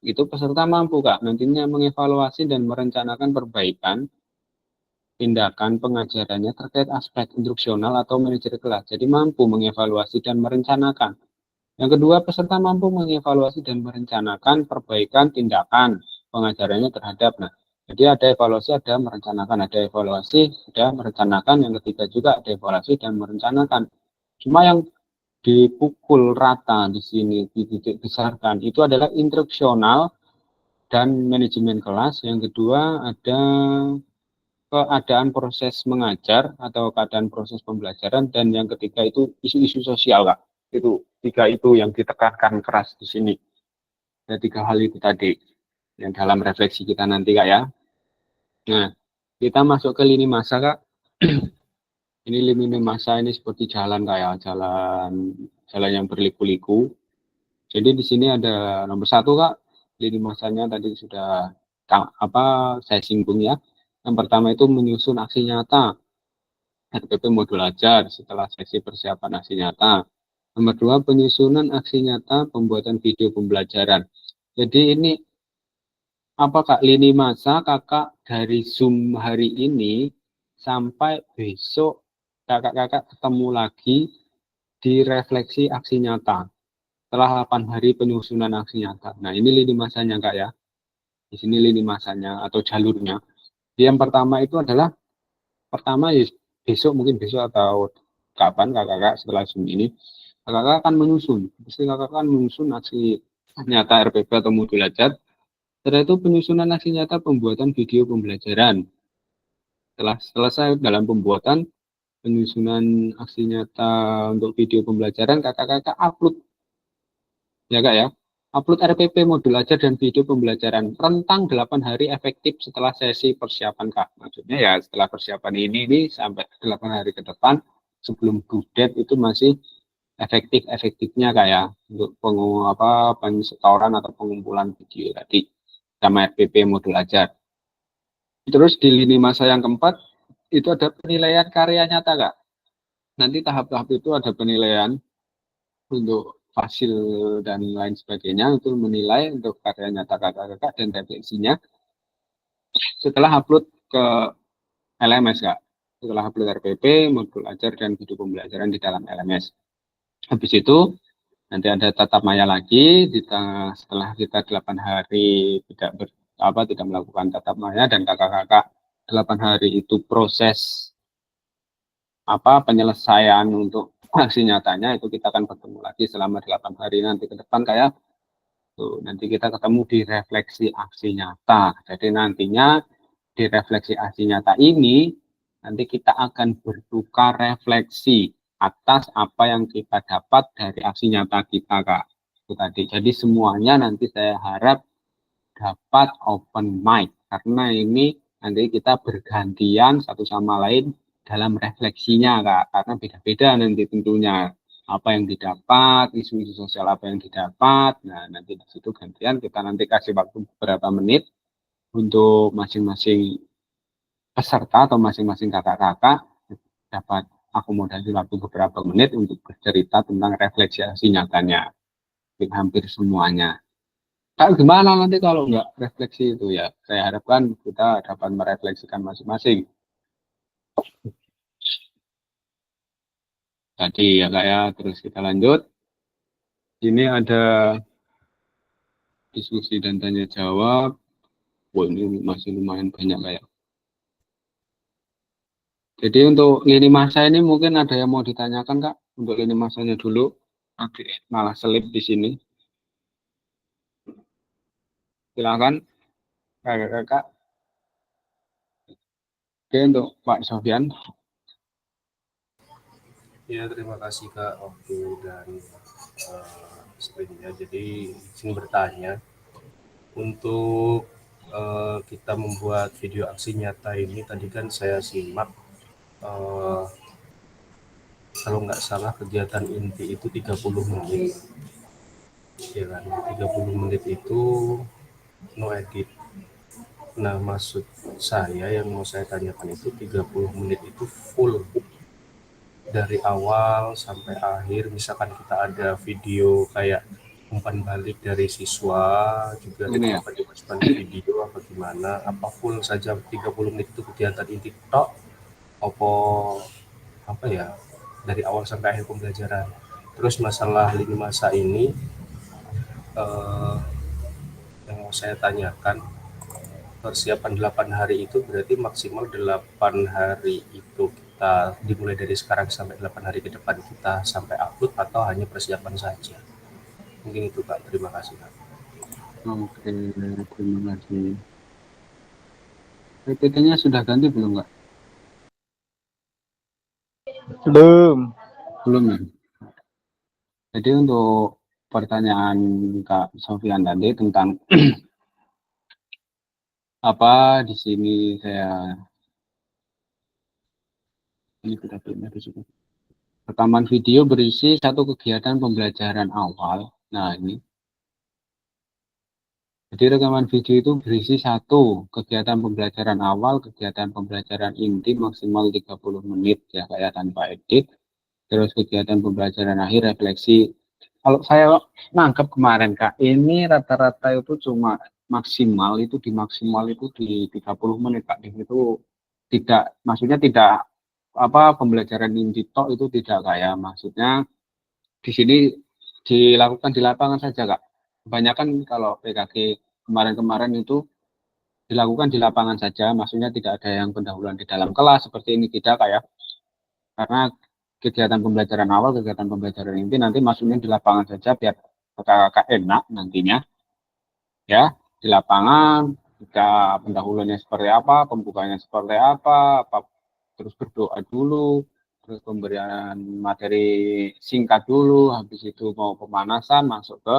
itu peserta mampu Kak nantinya mengevaluasi dan merencanakan perbaikan tindakan pengajarannya terkait aspek instruksional atau manajer kelas. Jadi mampu mengevaluasi dan merencanakan. Yang kedua, peserta mampu mengevaluasi dan merencanakan perbaikan tindakan pengajarannya terhadap. Nah, jadi ada evaluasi, ada merencanakan, ada evaluasi, ada merencanakan. Yang ketiga juga ada evaluasi dan merencanakan. Cuma yang dipukul rata di sini, dititik besarkan, itu adalah instruksional dan manajemen kelas. Yang kedua ada keadaan proses mengajar atau keadaan proses pembelajaran, dan yang ketiga itu isu-isu sosial Kak. Itu tiga itu yang ditekankan keras di sini. Ada tiga hal itu tadi yang dalam refleksi kita nanti Kak ya. Nah, kita masuk ke lini masa Kak. Ini lini masa ini seperti jalan kayak jalan yang berliku-liku. Jadi di sini ada nomor satu Kak, lini masanya tadi sudah saya singgung ya. Yang pertama itu menyusun aksi nyata RPP modul ajar setelah sesi persiapan aksi nyata. Nomor dua, penyusunan aksi nyata pembuatan video pembelajaran. Jadi ini apa Kak, lini masa kakak dari Zoom hari ini sampai besok kakak-kakak ketemu lagi di refleksi aksi nyata setelah 8 hari penyusunan aksi nyata. Nah, ini lini masanya Kak ya. Di sini lini masanya atau jalurnya. Yang pertama itu adalah ya besok, mungkin besok atau kapan kakak-kakak setelah Zoom ini, kakak-kakak akan menyusun. Pasti kakak akan menyusun aksi nyata RPP atau modul ajar. Setelah itu penyusunan aksi nyata pembuatan video pembelajaran. Setelah selesai dalam pembuatan penyusunan aksi nyata untuk video pembelajaran, kakak-kakak upload ya Kak ya. Upload RPP modul ajar dan video pembelajaran rentang 8 hari efektif setelah sesi persiapan Kak. Maksudnya ya setelah persiapan ini sampai 8 hari ke depan sebelum due date itu masih efektifnya Kak ya untuk pensetoran atau pengumpulan video tadi sama RPP modul ajar. Terus di lini masa yang keempat itu ada penilaian karya nyata Kak. Nanti tahap-tahap itu ada penilaian untuk hasil dan lain sebagainya, untuk menilai untuk karya nyata kakak-kakak dan refleksinya setelah upload ke LMS Kak. Setelah upload RPP, modul ajar dan video pembelajaran di dalam LMS. Habis itu nanti ada tatap maya lagi setelah kita 8 hari tidak melakukan tatap maya dan kakak-kakak 8 hari itu proses penyelesaian untuk aksi nyatanya, itu kita akan bertemu lagi selama 8 hari nanti ke depan kayak Tuh, nanti kita ketemu di refleksi aksi nyata. Jadi nantinya di refleksi aksi nyata ini, nanti kita akan bertukar refleksi atas apa yang kita dapat dari aksi nyata kita, Kak. Itu tadi. Jadi semuanya nanti saya harap dapat open mic. Karena ini nanti kita bergantian satu sama lain dalam refleksinya, Kak. Karena beda-beda nanti tentunya apa yang didapat, isu-isu sosial apa yang didapat. Nah, nanti di situ gantian kita nanti kasih waktu beberapa menit untuk masing-masing peserta atau masing-masing kakak-kakak dapat akomodasi waktu beberapa menit untuk bercerita tentang refleksi nyatanya. Hampir semuanya. Kak, gimana nanti kalau nggak refleksi itu ya? Saya harapkan kita dapat merefleksikan masing-masing. Tadi ya Kak ya, terus kita lanjut. Ini ada diskusi dan tanya jawab. Wah, ini masih lumayan banyak kayak. Jadi untuk lini masa ini mungkin ada yang mau ditanyakan Kak? Untuk lini masanya dulu. Oke, malah selip di sini. Silakan kakak-kakak. Oke, untuk Pak Sofyan. Ya, terima kasih Kak waktu dan sprintnya. Jadi ingin bertanya untuk kita membuat video aksi nyata ini tadi kan saya simak kalau nggak salah kegiatan inti itu 30 menit. Ya kan, 30 menit itu no edit. Nah, maksud saya yang mau saya tanyakan itu 30 menit itu full dari awal sampai akhir. Misalkan kita ada video kayak umpan balik dari siswa juga Ini ya. kita dimasukkan di video apa gimana, apa full saja 30 menit itu kegiatan inti tok apa ya dari awal sampai akhir pembelajaran. Terus masalah lini masa ini yang mau saya tanyakan, persiapan 8 hari itu berarti maksimal 8 hari itu kita dimulai dari sekarang sampai 8 hari ke depan kita sampai upload atau hanya persiapan saja? Mungkin itu Kak, terima kasih Kak. Oke, terima kasih. PPT-nya sudah ganti belum Kak? Belum. Belum ya? Jadi untuk pertanyaan Kak Sofian tadi tentang apa di sini saya ini sudah belum ada juga. Rekaman video berisi satu kegiatan pembelajaran awal. Nah ini. Jadi rekaman video itu berisi satu kegiatan pembelajaran awal, kegiatan pembelajaran inti maksimal 30 menit ya kayak tanpa edit. Terus kegiatan pembelajaran akhir refleksi. Kalau saya nangkep kemarin Kak, ini rata-rata itu cuma maksimal itu di 30 menit Kak. Itu tidak, maksudnya tidak apa pembelajaran inti tok itu tidak kayak maksudnya di sini dilakukan di lapangan saja Kak. Kebanyakan kalau PKG kemarin-kemarin itu dilakukan di lapangan saja, maksudnya tidak ada yang pendahuluan di dalam kelas seperti ini tidak kayak karena kegiatan pembelajaran awal, kegiatan pembelajaran inti nanti masuknya di lapangan saja biar kakak-kakak enak nantinya ya di lapangan jika pendahuluannya seperti apa, pembukanya seperti apa, terus berdoa dulu, terus pemberian materi singkat dulu, habis itu mau pemanasan masuk ke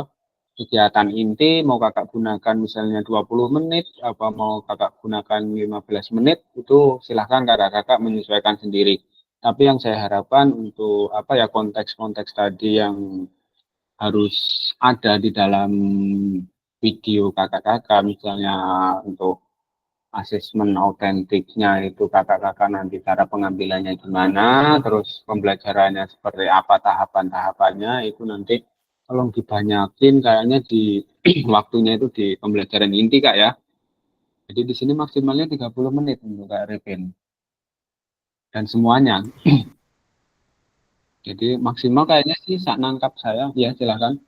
kegiatan inti, mau kakak gunakan misalnya 20 menit, apa mau kakak gunakan 15 menit, itu silahkan kakak-kakak menyesuaikan sendiri. Tapi yang saya harapkan untuk apa ya konteks-konteks tadi yang harus ada di dalam video kakak-kakak, misalnya untuk asesmen autentiknya itu kakak-kakak nanti cara pengambilannya gimana, terus pembelajarannya seperti apa tahapan-tahapannya itu nanti tolong dibanyakin kayaknya di waktunya itu di pembelajaran inti Kak ya. Jadi di sini maksimalnya 30 menit untuk Kak Revin. Dan semuanya. Jadi maksimal kayaknya sih saat nangkap saya. Ya silahkan.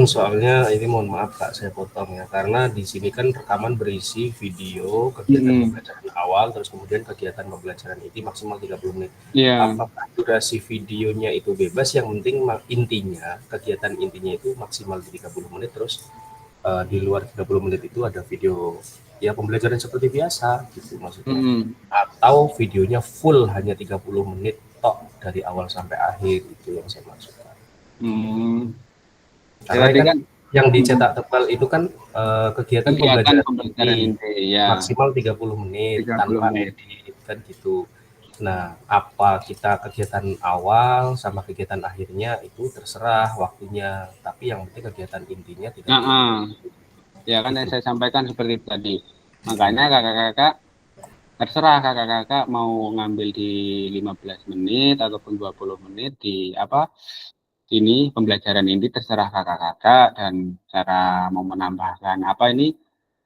Soalnya ini mohon maaf Kak, saya potong ya, karena di sini kan rekaman berisi video kegiatan pembelajaran awal, terus kemudian kegiatan pembelajaran ini maksimal 30 menit. Iya. Apakah durasi videonya itu bebas, yang penting intinya, kegiatan intinya itu maksimal 30 menit, terus di luar 30 menit itu ada video ya pembelajaran seperti biasa gitu maksudnya. Atau videonya full hanya 30 menit tok dari awal sampai akhir, itu yang saya maksudkan. Karena Jadi kan kan yang dicetak tebal itu kan kegiatan kegiatan pembelajaran pembelajaran inti inti ya maksimal 30 menit 30 tanpa menit. edit kan gitu. Nah, apa kita kegiatan awal sama kegiatan akhirnya itu terserah waktunya, tapi yang penting kegiatan intinya 30 menit. Ya kan yang Gitu. saya sampaikan seperti itu tadi. Makanya kakak-kakak terserah kakak-kakak mau ngambil di 15 menit ataupun 20 menit di apa ini pembelajaran inti terserah kakak-kakak, dan cara mau menambahkan apa ini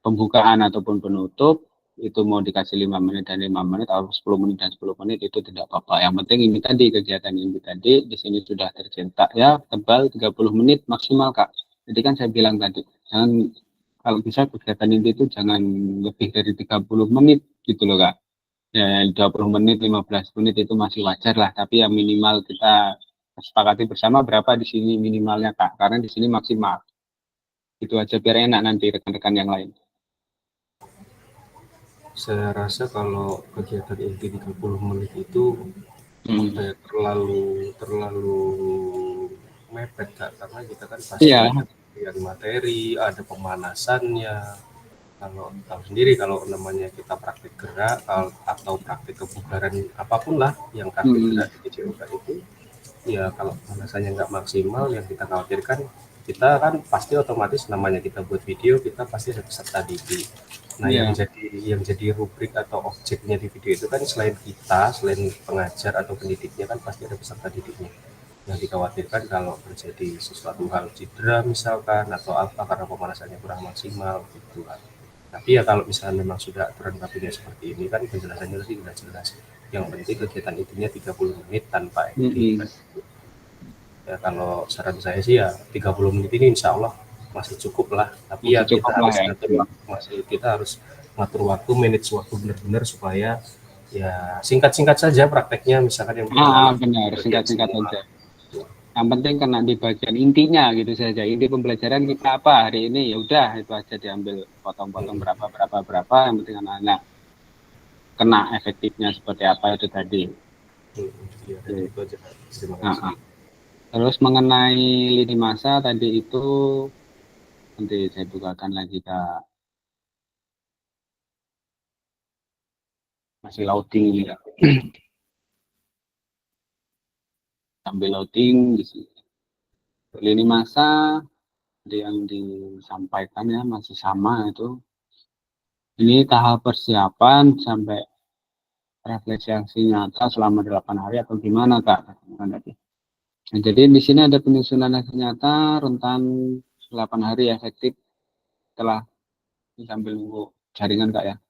pembukaan ataupun penutup itu mau dikasih 5 menit dan 5 menit atau 10 menit dan 10 menit itu tidak apa-apa. Yang penting ini tadi kegiatan ini tadi di sini sudah tercetak ya tebal 30 menit maksimal Kak. Jadi kan saya bilang tadi jangan, kalau bisa kegiatan inti itu jangan lebih dari 30 menit gitu loh Kak. Ya 20 menit, 15 menit itu masih wajar lah, tapi ya minimal kita sepakati bersama berapa di sini minimalnya Kak, karena di sini maksimal. Itu aja biar enak nanti rekan-rekan yang lain. Saya rasa kalau kegiatan inti 30 menit itu apa ya, terlalu mepet Kak, karena kita kan pasti Iya. ada pemberian materi, ada pemanasannya. Kalau tahu sendiri kalau namanya kita praktik gerak atau praktik kebugaran apapun lah yang praktik gerak di PJOK itu, ya kalau pemanasannya nggak maksimal, yang kita khawatirkan kita kan pasti otomatis namanya kita buat video, kita pasti ada peserta didik. Nah, yang jadi rubrik atau objeknya di video itu kan selain kita, selain pengajar atau pendidiknya kan pasti ada peserta didiknya. Yang dikhawatirkan kalau terjadi sesuatu hal cedera misalkan atau apa karena pemanasannya kurang maksimal gitu kan. Tapi ya kalau misalnya memang sudah aturan bakunya seperti ini kan penjelasannya tadi sudah jelas. Yang penting kegiatan intinya 30 menit tanpa edit. Ya kalau saran saya sih ya 30 menit ini insya Allah masih cukup lah. Tapi ya kita harus ngatur waktu, ngatur waktu, manage waktu benar-benar supaya ya singkat-singkat saja prakteknya, misalkan yang pertama Benar, singkat-singkat saja. Yang penting kena di bagian intinya gitu saja. Inti pembelajaran kita apa hari ini, ya udah itu aja diambil potong-potong berapa. Yang penting anak-anak kena efektifnya seperti apa itu tadi. Ya, itu aja. Terima kasih. Terus mengenai lini masa tadi itu nanti saya bukakan lagi Kak. Masih loading ya. Sambil loading di sini. Lini masa yang disampaikan ya masih sama itu. Ini tahap persiapan sampai refleksi nyata selama 8 hari atau gimana Kak? Nah, jadi di sini ada penyusunan aksi nyata rentan 8 hari efektif setelah sambil nunggu jaringan Kak ya.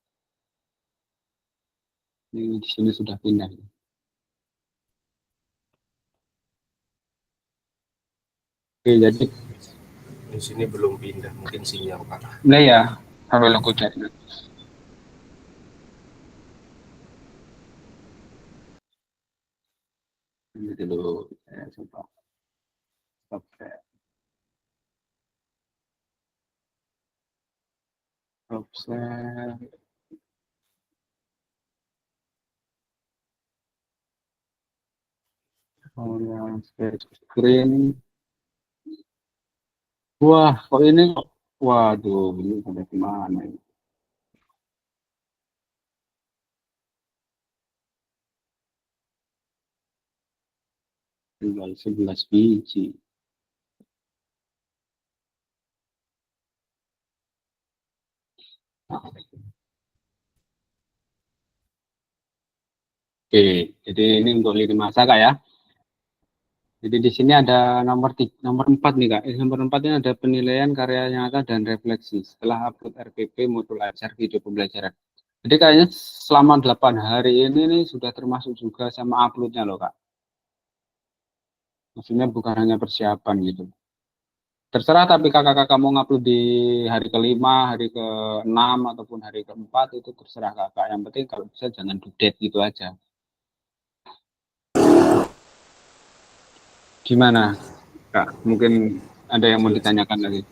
Ini di sini sudah pindah. Oke, jadi di sini belum pindah, mungkin sinyal Pak. Nah ya, sambil nunggu jaringan. Ini dulu saya coba stop share. Stop share. Share screen. Wah, kok ini kok? Waduh, ini sampai kemana ini? Tinggal 11 biji. Oke, jadi ini untuk lini masa Kak ya. Jadi di sini ada nomor 4 nih Kak. Nomor 4 ini ada penilaian karya nyata dan refleksi setelah upload RPP modul ajar video pembelajaran. Jadi kayaknya selama 8 hari ini nih sudah termasuk juga sama uploadnya loh Kak. Maksudnya bukan hanya persiapan gitu. Terserah, tapi kakak-kakak mau ngupload di hari ke-5, hari ke-6, ataupun hari ke-4, itu terserah kakak. Yang penting kalau bisa jangan due gitu aja. Gimana, Kak? Mungkin ada yang mau ditanyakan lagi.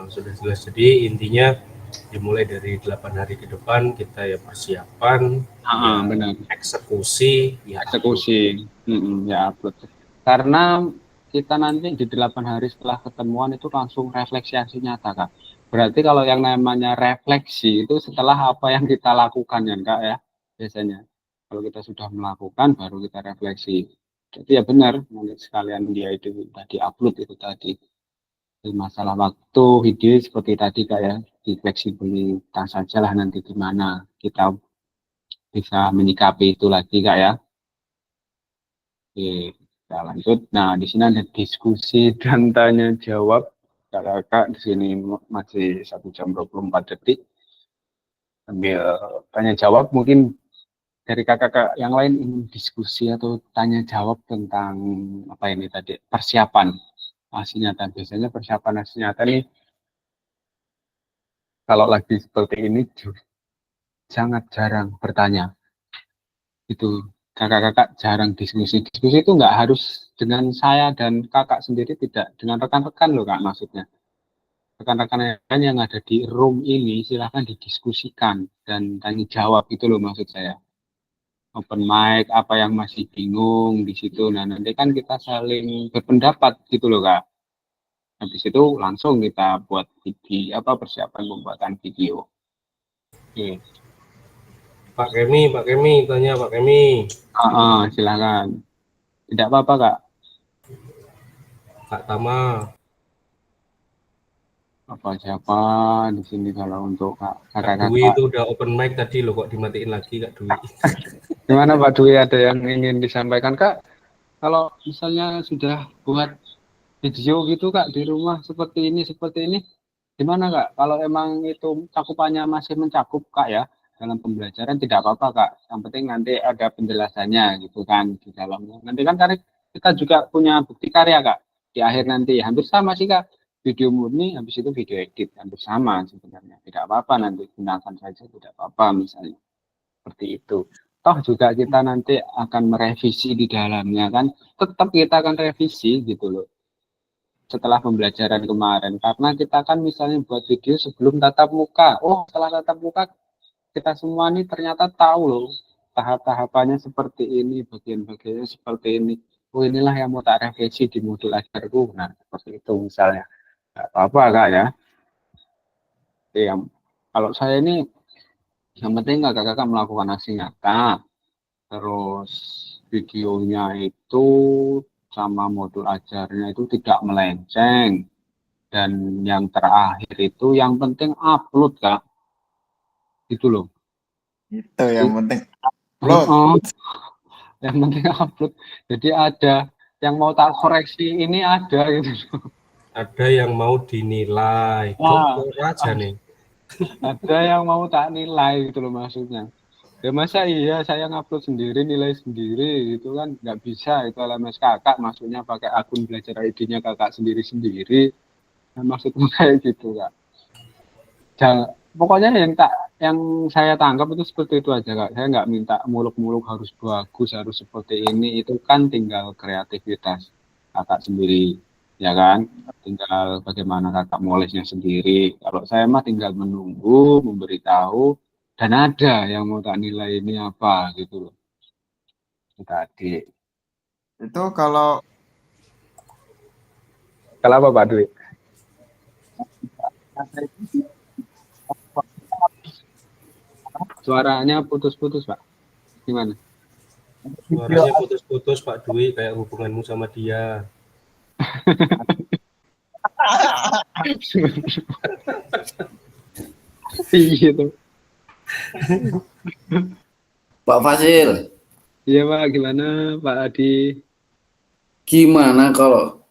Sudah jelas. Jadi intinya dimulai dari 8 hari ke depan kita ya persiapan, ya Benar. eksekusi, ya Eksekusi, ya upload. Karena kita nanti di 8 hari setelah ketemuan itu langsung refleksi aksi nyata, Kak. Berarti kalau yang namanya refleksi itu setelah apa yang kita lakukan ya, Kak, ya, biasanya. Kalau kita sudah melakukan, baru kita refleksi. Jadi ya benar, nanti sekalian dia itu tadi upload itu tadi. Jadi masalah waktu video seperti tadi, Kak, ya, di fleksibilitas saja lah nanti gimana kita bisa menyikapi itu lagi, Kak, ya. Oke, kita lanjut. Nah, di sini ada diskusi dan tanya jawab. Kakak di sini masih 1 jam 24 detik. Sambil tanya jawab, mungkin dari kakak yang lain ingin diskusi atau tanya jawab tentang apa ini tadi, persiapan aksi nyata. Biasanya persiapan aksi nyata nih kalau lagi seperti ini sangat jarang bertanya. Itu kakak-kakak jarang diskusi. Diskusi itu nggak harus dengan saya dan kakak sendiri, tidak, dengan rekan-rekan loh, Kak, maksudnya. Rekan-rekan yang ada di room ini silahkan didiskusikan dan tanya jawab, itu loh maksud saya. Open mic, apa yang masih bingung di situ. Nah, nanti kan kita saling berpendapat gitu loh, Kak. Habis itu langsung kita buat video, persiapan pembuatan video. Oke. Pak Kemi tanya Pak Kemi. Silakan. Tidak apa-apa, Kak. Kak Tama. Apa siapa di sini kalau untuk Kak kakak-kakak. Dwi itu udah open mic tadi loh, kok dimatiin lagi Kak Dwi. Gimana Pak Dwi, ada yang ingin disampaikan, Kak? Kalau misalnya sudah buat video gitu, Kak, di rumah seperti ini, gimana, Kak? Kalau emang itu cakupannya masih mencakup, Kak, ya, dalam pembelajaran, tidak apa-apa, Kak. Yang penting nanti ada penjelasannya gitu kan di dalamnya. Nanti kan kita juga punya bukti karya, Kak, di akhir nanti. Hampir sama sih, Kak. Video murni, habis itu video edit, hampir sama sebenarnya. Tidak apa-apa, nanti gunakan saja, tidak apa-apa misalnya. Seperti itu. Toh juga kita nanti akan merevisi di dalamnya kan, tetap kita akan revisi gitu loh setelah pembelajaran kemarin, karena kita kan misalnya buat video sebelum tatap muka, setelah tatap muka kita semua ini ternyata tahu loh tahap-tahapannya seperti ini, bagian-bagiannya seperti ini. Inilah yang mau tak revisi di modul ajarku. Nah, seperti itu misalnya. Nggak apa-apa, Kak, ya. Yang kalau saya ini yang penting kakak-kakak melakukan aksi nyata, terus videonya itu sama modul ajarnya itu tidak melenceng, dan yang terakhir itu yang penting upload, Kak, itu loh. Itu yang penting upload. Yang penting upload. Jadi ada yang mau tak koreksi ini ada gitu. Ada yang mau dinilai, aja nih. Ada yang mau tak nilai gitu loh maksudnya. Ya masa iya saya ngupload sendiri, nilai sendiri, itu kan nggak bisa. Itu LMS kakak, maksudnya pakai akun belajar ID-nya kakak sendiri-sendiri. Nah, maksudnya kayak gitu, Kak. Pokoknya yang saya tangkap itu seperti itu aja, Kak. Saya nggak minta muluk-muluk harus bagus, harus seperti ini. Itu kan tinggal kreativitas kakak sendiri, ya kan? Tinggal bagaimana kakak molesnya sendiri. Kalau saya mah tinggal menunggu, memberitahu, dan ada yang mau tak nilai ini apa gitu loh. Tadi. Itu kalau Apa, Pak Dwi? Suaranya putus-putus, Pak. Gimana? Suaranya putus-putus Pak Dwi, kayak hubunganmu sama dia. Gitu. Pak Fasil, Iya, Pak, gimana Pak Adi? gimana kalau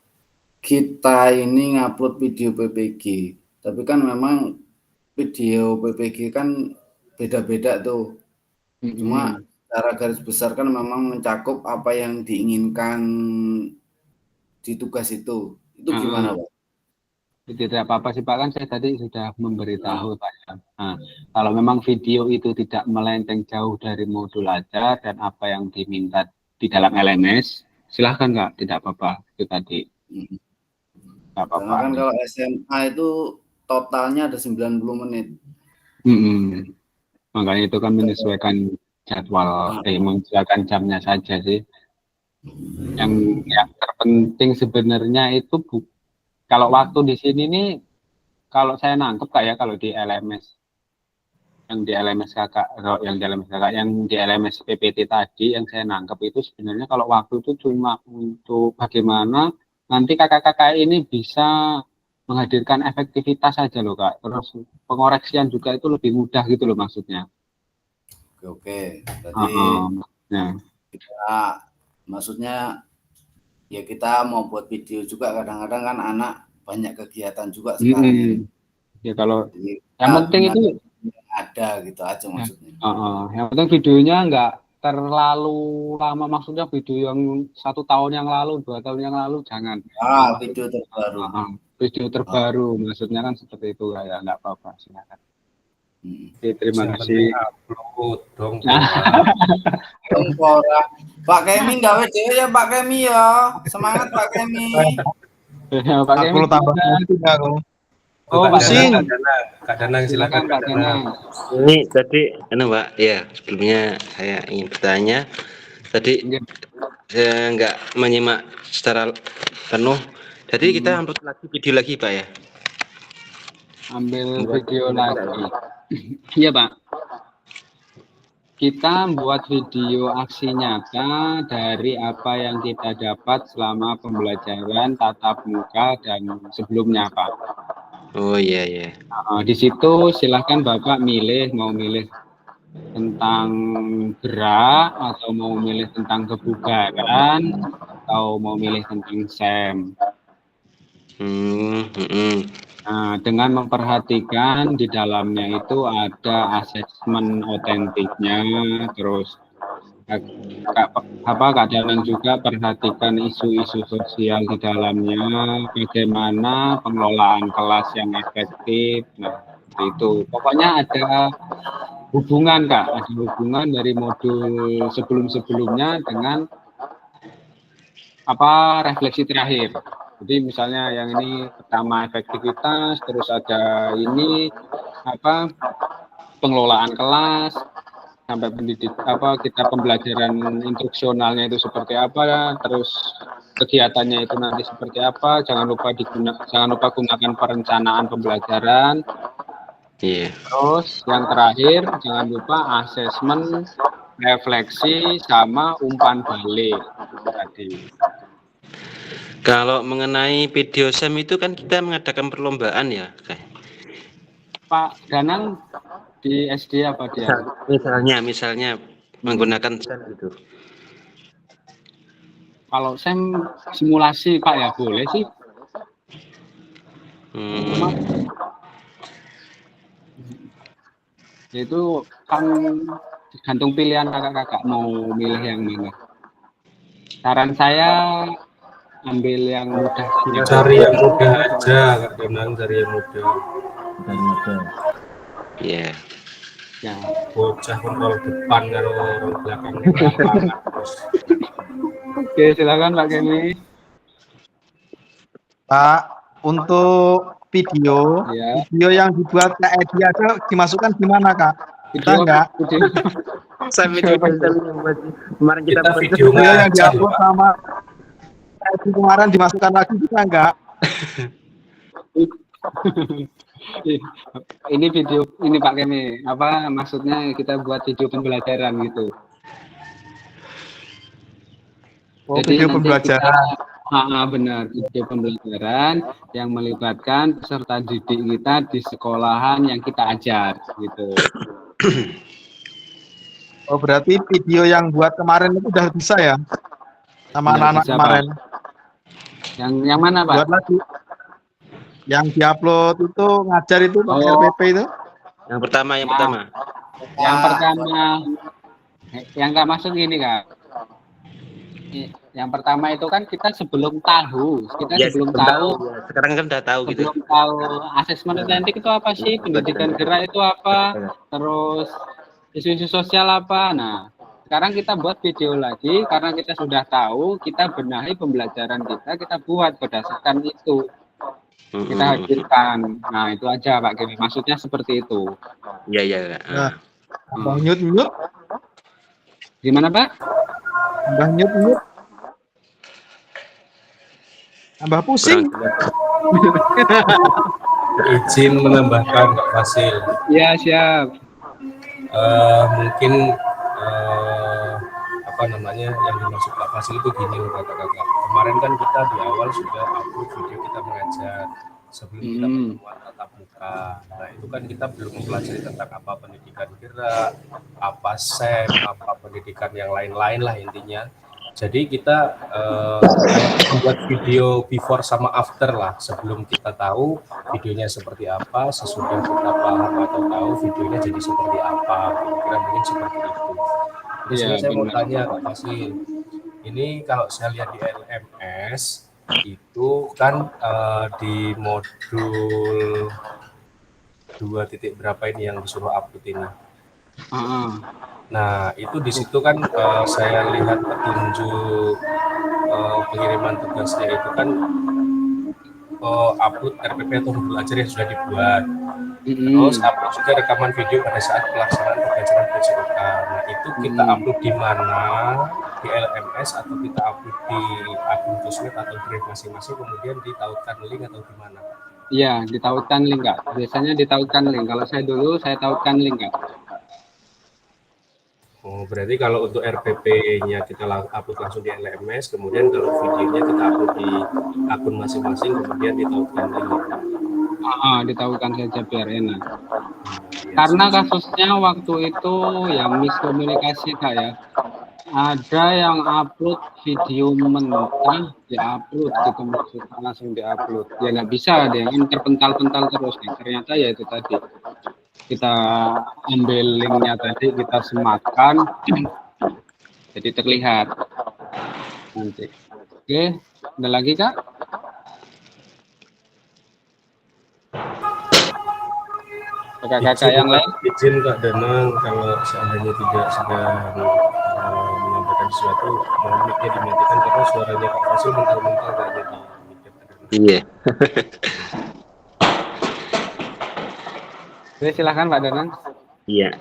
kita ini ngupload video PPG? Tapi kan memang video PPG kan beda-beda tuh. Cuma secara garis besar kan memang mencakup apa yang diinginkan di tugas itu. Itu gimana, Pak? Tidak apa-apa sih Pak, kan saya tadi sudah memberitahu Pak. Nah, kalau memang video itu tidak melenceng jauh dari modul ajar dan apa yang diminta di dalam LMS, silahkan Kak, tidak apa-apa. Itu tadi. Nggak Karena apa-apa. kan kalau SMA itu totalnya ada 90 menit. Makanya itu kan menyesuaikan jadwal, menyesuaikan jamnya saja sih. Yang terpenting sebenarnya itu kalau waktu di sini nih, kalau saya nangkep Kak ya, kalau di LMS, yang di LMS PPT tadi, yang saya nangkep itu sebenarnya kalau waktu itu cuma untuk bagaimana nanti kakak-kakak ini bisa menghadirkan efektivitas saja loh Kak. Terus pengoreksian juga itu lebih mudah gitu loh maksudnya. Oke. Jadi nah. kita maksudnya ya kita mau buat video juga, kadang-kadang kan anak banyak kegiatan juga sekarang. Ya kalau jadi, yang penting itu ada gitu aja maksudnya. Yang penting videonya nggak terlalu lama, maksudnya video yang 1 tahun yang lalu, 2 tahun yang lalu jangan. Video terbaru. Video terbaru, maksudnya kan seperti itu ya, nggak apa-apa, silakan. Terima kasih. Upload dong. Pak Kemi gawe dhewe ya Pak Kemi ya. Semangat Pak Kemi. Pak Kemi tambah aku. Oh, pusing. Kak Danang silakan Kak Danang. Ini tadi Mbak, ya sebelumnya saya ingin bertanya. Tadi saya nggak menyimak secara penuh. Jadi kita upload lagi video lagi Pak ya? Ambil video lagi. Iya Pak. Kita buat video aksi nyata dari apa yang kita dapat selama pembelajaran tatap muka dan sebelumnya Pak. Oh iya. Di situ silahkan Bapak mau milih tentang gerak, atau mau milih tentang kebugaran, atau mau milih tentang SEM. Nah, dengan memperhatikan di dalamnya itu ada asesmen otentiknya, terus Kak Danang juga perhatikan isu-isu sosial di dalamnya, bagaimana pengelolaan kelas yang efektif. Nah, itu pokoknya ada hubungan Kak, ada hubungan dari modul sebelum-sebelumnya dengan refleksi terakhir. Jadi misalnya yang ini pertama efektivitas, terus ada ini pengelolaan kelas, sampai kita pembelajaran instruksionalnya itu seperti apa, terus kegiatannya itu nanti seperti apa. Jangan lupa gunakan perencanaan pembelajaran. Terus yang terakhir jangan lupa asesmen, refleksi, sama umpan balik tadi. Kalau mengenai video SEM itu kan kita mengadakan perlombaan ya, Pak Danang di SD apa dia? Misalnya menggunakan SEM itu. Kalau SEM simulasi Pak ya boleh sih. Itu kan tergantung pilihan kakak-kakak mau milih yang mana. Saran saya ambil yang mudah. Cari yang mudah aja, Kak Danang, cari yang mudah. Iya. Ya. Bocah kontrol depan kalau orang belakang. Oke, silakan Pak Kemi. Pak, untuk video yang dibuat Kak Edi aja dimasukkan gimana Kak? Kita enggak? Kemarin kita video yang diupload sama Edi kemarin dimasukkan lagi, kita enggak? Ini video ini Pak Kemi, maksudnya kita buat video pembelajaran gitu. Jadi video pembelajaran. Benar, video pembelajaran yang melibatkan peserta didik kita di sekolahan yang kita ajar gitu. Oh, berarti video yang buat kemarin itu udah bisa ya? Sama anak-anak kemarin. Pak. Yang mana Pak? Buat lagi. Yang diupload itu ngajar itu Pak RPP itu? Yang pertama. Yang pertama yang Kak masuk ini Kak. Yang pertama itu kan kita sebelum tahu, Ya, sebelum sebelum tahu, ya. Sekarang kan udah tahu gitu. sebelum tahu asesmen otentik itu apa sih, pendidikan gerak itu apa, terus isu-isu sosial apa. Nah, sekarang kita buat video lagi karena kita sudah tahu, kita benahi pembelajaran kita buat berdasarkan itu. Kita hadirkan. Nah, itu aja Pak Gemi. Maksudnya seperti itu. Iya, iya. Nah, Mbah nyut. Gimana Pak? Mbah nyut. Tambah pusing. Izin menambahkan Pak Fasil. Ya, siap. Mungkin apa namanya yang dimaksud Pak Fasil itu gini loh kakak-kakak. Kemarin kan kita di awal sudah upload video kita mengajar sebelum kita pertemuan tatap muka. Nah itu kan kita belum mempelajari tentang apa pendidikan gerak, apa SEM, apa pendidikan yang lain-lain lah intinya. Jadi kita membuat video before sama after lah. Sebelum kita tahu videonya seperti apa, sesudah kita paham atau tahu videonya jadi seperti apa. Kira-kira mungkin seperti itu. Jadi saya mau tanya Pak Fasil, ini kalau saya lihat di LMS itu kan di modul 2 titik berapa ini yang disuruh upload ini? Nah itu di situ kan saya lihat petunjuk pengiriman tugasnya itu kan upload RPP atau modul ajar yang sudah dibuat. Terus upload juga rekaman video pada saat pelaksanaan pembelajaran PJOK. Nah itu kita upload di mana, di LMS atau kita upload di akun sosmed atau drive masing-masing kemudian ditautkan link atau di mana? Iya, ditautkan link Kak. Biasanya ditautkan link. Kalau saya dulu saya tautkan link Kak. Oh, berarti kalau untuk RPP-nya kita upload langsung di LMS, kemudian kalau videonya kita upload di akun masing-masing, kemudian ditautkan link. Ditautkan saja biar enak. Karena kasusnya waktu itu yang miskomunikasi Kak ya. Ada yang upload video mentah, diupload gitu maksudnya langsung diupload. Ya nggak bisa, dia kan terpental-pental terus. Nah, ternyata ya itu tadi. Kita ambil linknya tadi, kita sematkan, jadi terlihat nanti. Oke, ada lagi Kak? Kakak-kakak yang lain? Izin Kak Danang, kalau seandainya tidak sedang menyampaikan sesuatu, mohon mic-nya dimatikan karena suaranya Kak Fasil mental-mental kayaknya di mic-nya. Iya. Oke, silahkan Pak Danang. Iya.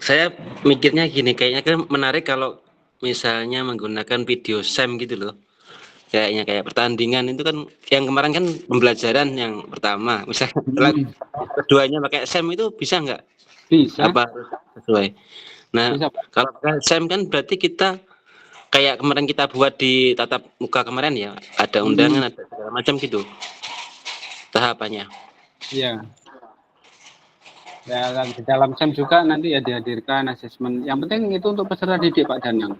Saya mikirnya gini, kayaknya kan menarik kalau misalnya menggunakan video SEM gitu loh. Kayaknya kayak pertandingan itu kan yang kemarin kan pembelajaran yang pertama. Misalnya keduanya pakai SEM itu bisa nggak? Bisa. Apa sesuai? Nah, bisa. Kalau pakai SEM kan berarti kita kayak kemarin kita buat di tatap muka kemarin ya, ada undangan, ada segala macam gitu tahapannya. Iya. Ya, di dalam SEM juga nanti ya dihadirkan asesmen. Yang penting itu untuk peserta didik Pak Danang.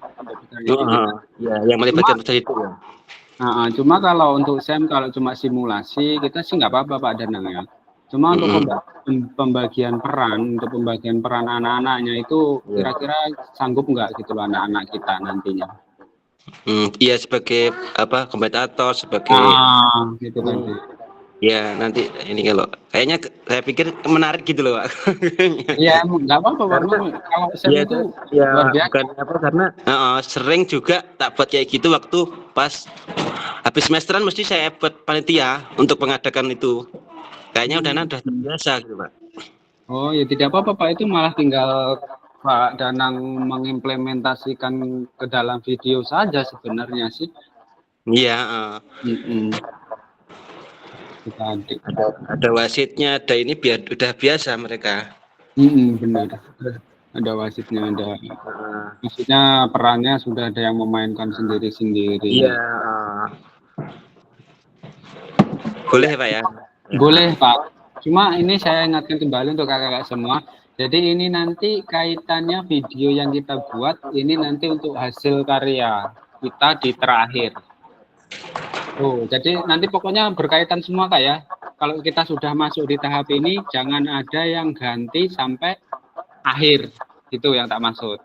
Ya, yang melibatkan peserta didik ya. Cuma kalau untuk SEM, kalau cuma simulasi, kita sih nggak apa-apa Pak Danang ya. Cuma untuk pembagian peran, anak-anaknya itu kira-kira sanggup nggak gitu loh anak-anak kita nantinya. Iya, sebagai apa kompetitor, sebagai gitu nanti. Ya nanti ini kalau kayaknya saya pikir menarik gitu loh Pak. Iya nggak apa-apa kalau SEM itu luar biasa. Bukan apa karena sering juga tak buat kayak gitu waktu pas habis semesteran mesti saya buat panitia untuk mengadakan itu. Kayaknya udah terbiasa gitu Pak. Oh ya tidak apa-apa Pak, itu malah tinggal Pak Danang mengimplementasikan ke dalam video saja sebenarnya sih. Iya. Ada wasitnya, ada ini biar udah biasa mereka. Benar. Ada wasitnya, ada. Maksudnya perannya sudah ada yang memainkan sendiri-sendiri. Iya. Boleh Pak ya? Boleh Pak. Cuma ini saya ingatkan kembali untuk kakak-kakak semua. Jadi ini nanti kaitannya video yang kita buat ini nanti untuk hasil karya kita di terakhir. Jadi nanti pokoknya berkaitan semua Kak ya. Kalau kita sudah masuk di tahap ini, jangan ada yang ganti sampai akhir. Itu yang tak maksud.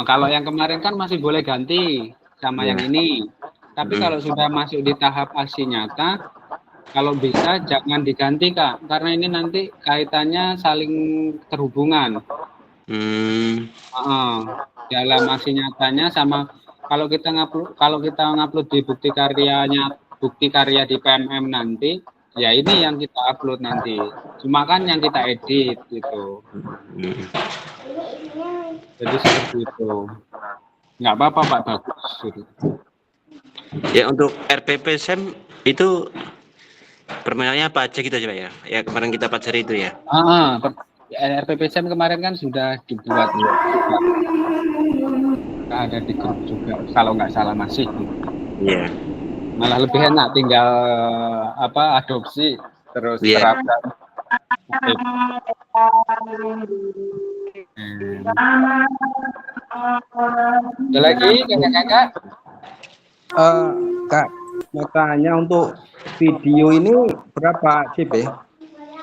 Kalau yang kemarin kan masih boleh ganti sama yang ini. Tapi kalau sudah masuk di tahap aksi nyata, kalau bisa jangan diganti Kak, karena ini nanti kaitannya saling terhubungan. Dalam aksi nyatanya sama kalau kita ngupload di bukti karya di PMM nanti, ya ini yang kita upload nanti. Cuma kan yang kita edit gitu. Jadi seperti itu. Nggak apa-apa Pak, bagus. Ya untuk RPP SEM itu permainannya apa aja gitu aja Pak ya? Ya kemarin kita pelajari itu ya. RPP SEM kemarin kan sudah dibuat juga. Ada di grup juga kalau nggak salah masih. Iya. Malah lebih enak tinggal adopsi terus terapkan. Ada lagi kakak-kakak? Kak, mau tanya untuk video ini berapa CP?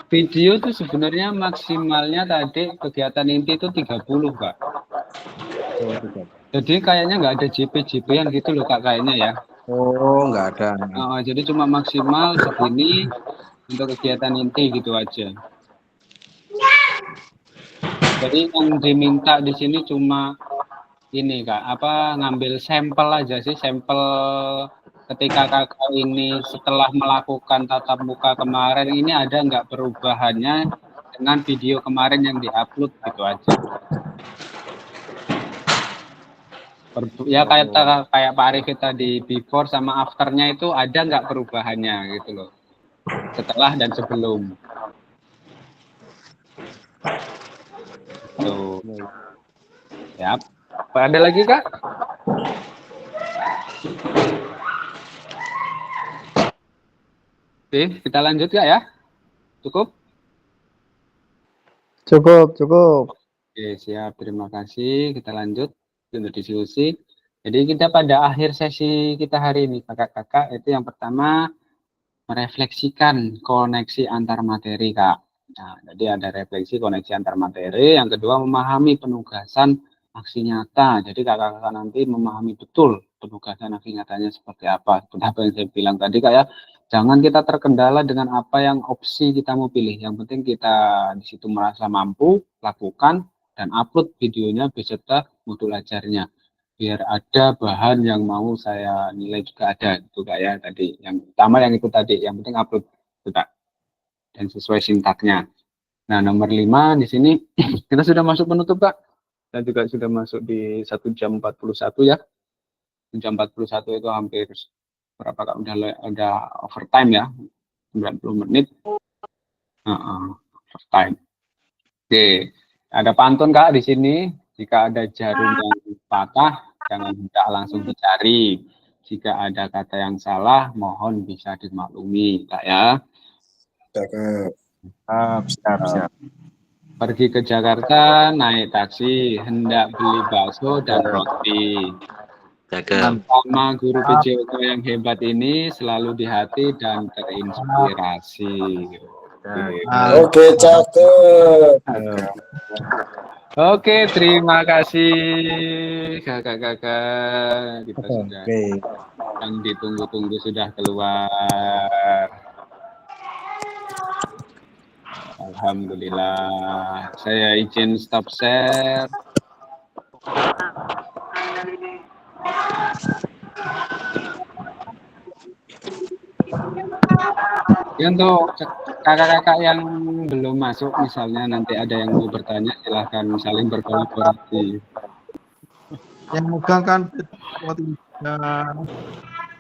Video itu sebenarnya maksimalnya tadi kegiatan inti itu 30 Kak. Jadi kayaknya nggak ada JP-JP-an gitu loh Kak kayaknya ya. Oh, nggak ada. Jadi cuma maksimal segini untuk kegiatan inti gitu aja. Jadi yang diminta di sini cuma ini Kak, ngambil sampel aja sih, sampel ketika kakak ini setelah melakukan tatap muka kemarin ini ada nggak perubahannya dengan video kemarin yang diupload gitu aja. Ya kayak Pak Arif tadi before sama afternya itu ada nggak perubahannya gitu loh, setelah dan sebelum. Tuh. Ya. Ada lagi Kak? Oke, kita lanjut ya? Cukup? Cukup. Oke, siap. Terima kasih. Kita lanjut untuk diskusi. Jadi kita pada akhir sesi kita hari ini, kakak-kakak, itu yang pertama merefleksikan koneksi antar materi, Kak. Nah, jadi ada refleksi koneksi antar materi. Yang kedua memahami penugasan aksi nyata. Jadi kakak-kakak nanti memahami betul penugasan aksi nyatanya seperti apa. Seperti apa yang saya bilang tadi Kak ya. Jangan kita terkendala dengan apa yang opsi kita mau pilih. Yang penting kita di situ merasa mampu, lakukan, dan upload videonya beserta modul ajarnya. Biar ada bahan yang mau saya nilai juga ada. Itu Kak ya tadi. Yang utama yang itu tadi. Yang penting upload. Itu Kak. Dan sesuai sintaknya. Nah nomor 5 di sini kita sudah masuk penutup Kak. Dan juga sudah masuk di 1 jam 41 ya. 1 jam 41 itu hampir berapa Kak? Udah overtime ya. 90 menit. Overtime. Oke. Ada pantun Kak di sini. Jika ada jarum yang patah, jangan hendak langsung dicari. Jika ada kata yang salah, mohon bisa dimaklumi Kak ya. Siap. Pergi ke Jakarta, naik taksi, hendak beli bakso dan roti. Sama guru PJOK yang hebat ini selalu di hati dan terinspirasi. Oke, cakep. Oke, terima kasih kakak-kakak. Kita sudah yang ditunggu-tunggu sudah keluar. Alhamdulillah. Saya izin stop share. Ya, untuk kakak-kakak yang belum masuk, misalnya nanti ada yang mau bertanya, silahkan saling berkolaborasi. Yang megang kan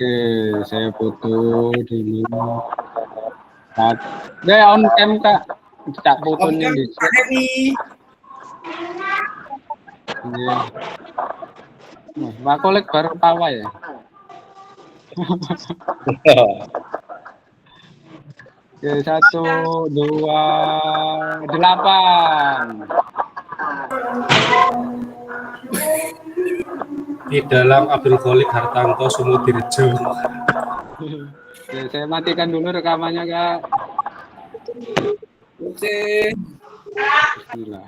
Oke, saya foto dulu. On cam Kak, tak fotonya di sini. Pak Kolek baru tawa ya. Oke, 1, 2, 8. Di dalam Abdul Kholik Hartanto Sumudirjo. Oke, saya matikan dulu rekamannya Kak. Oke. Bismillah.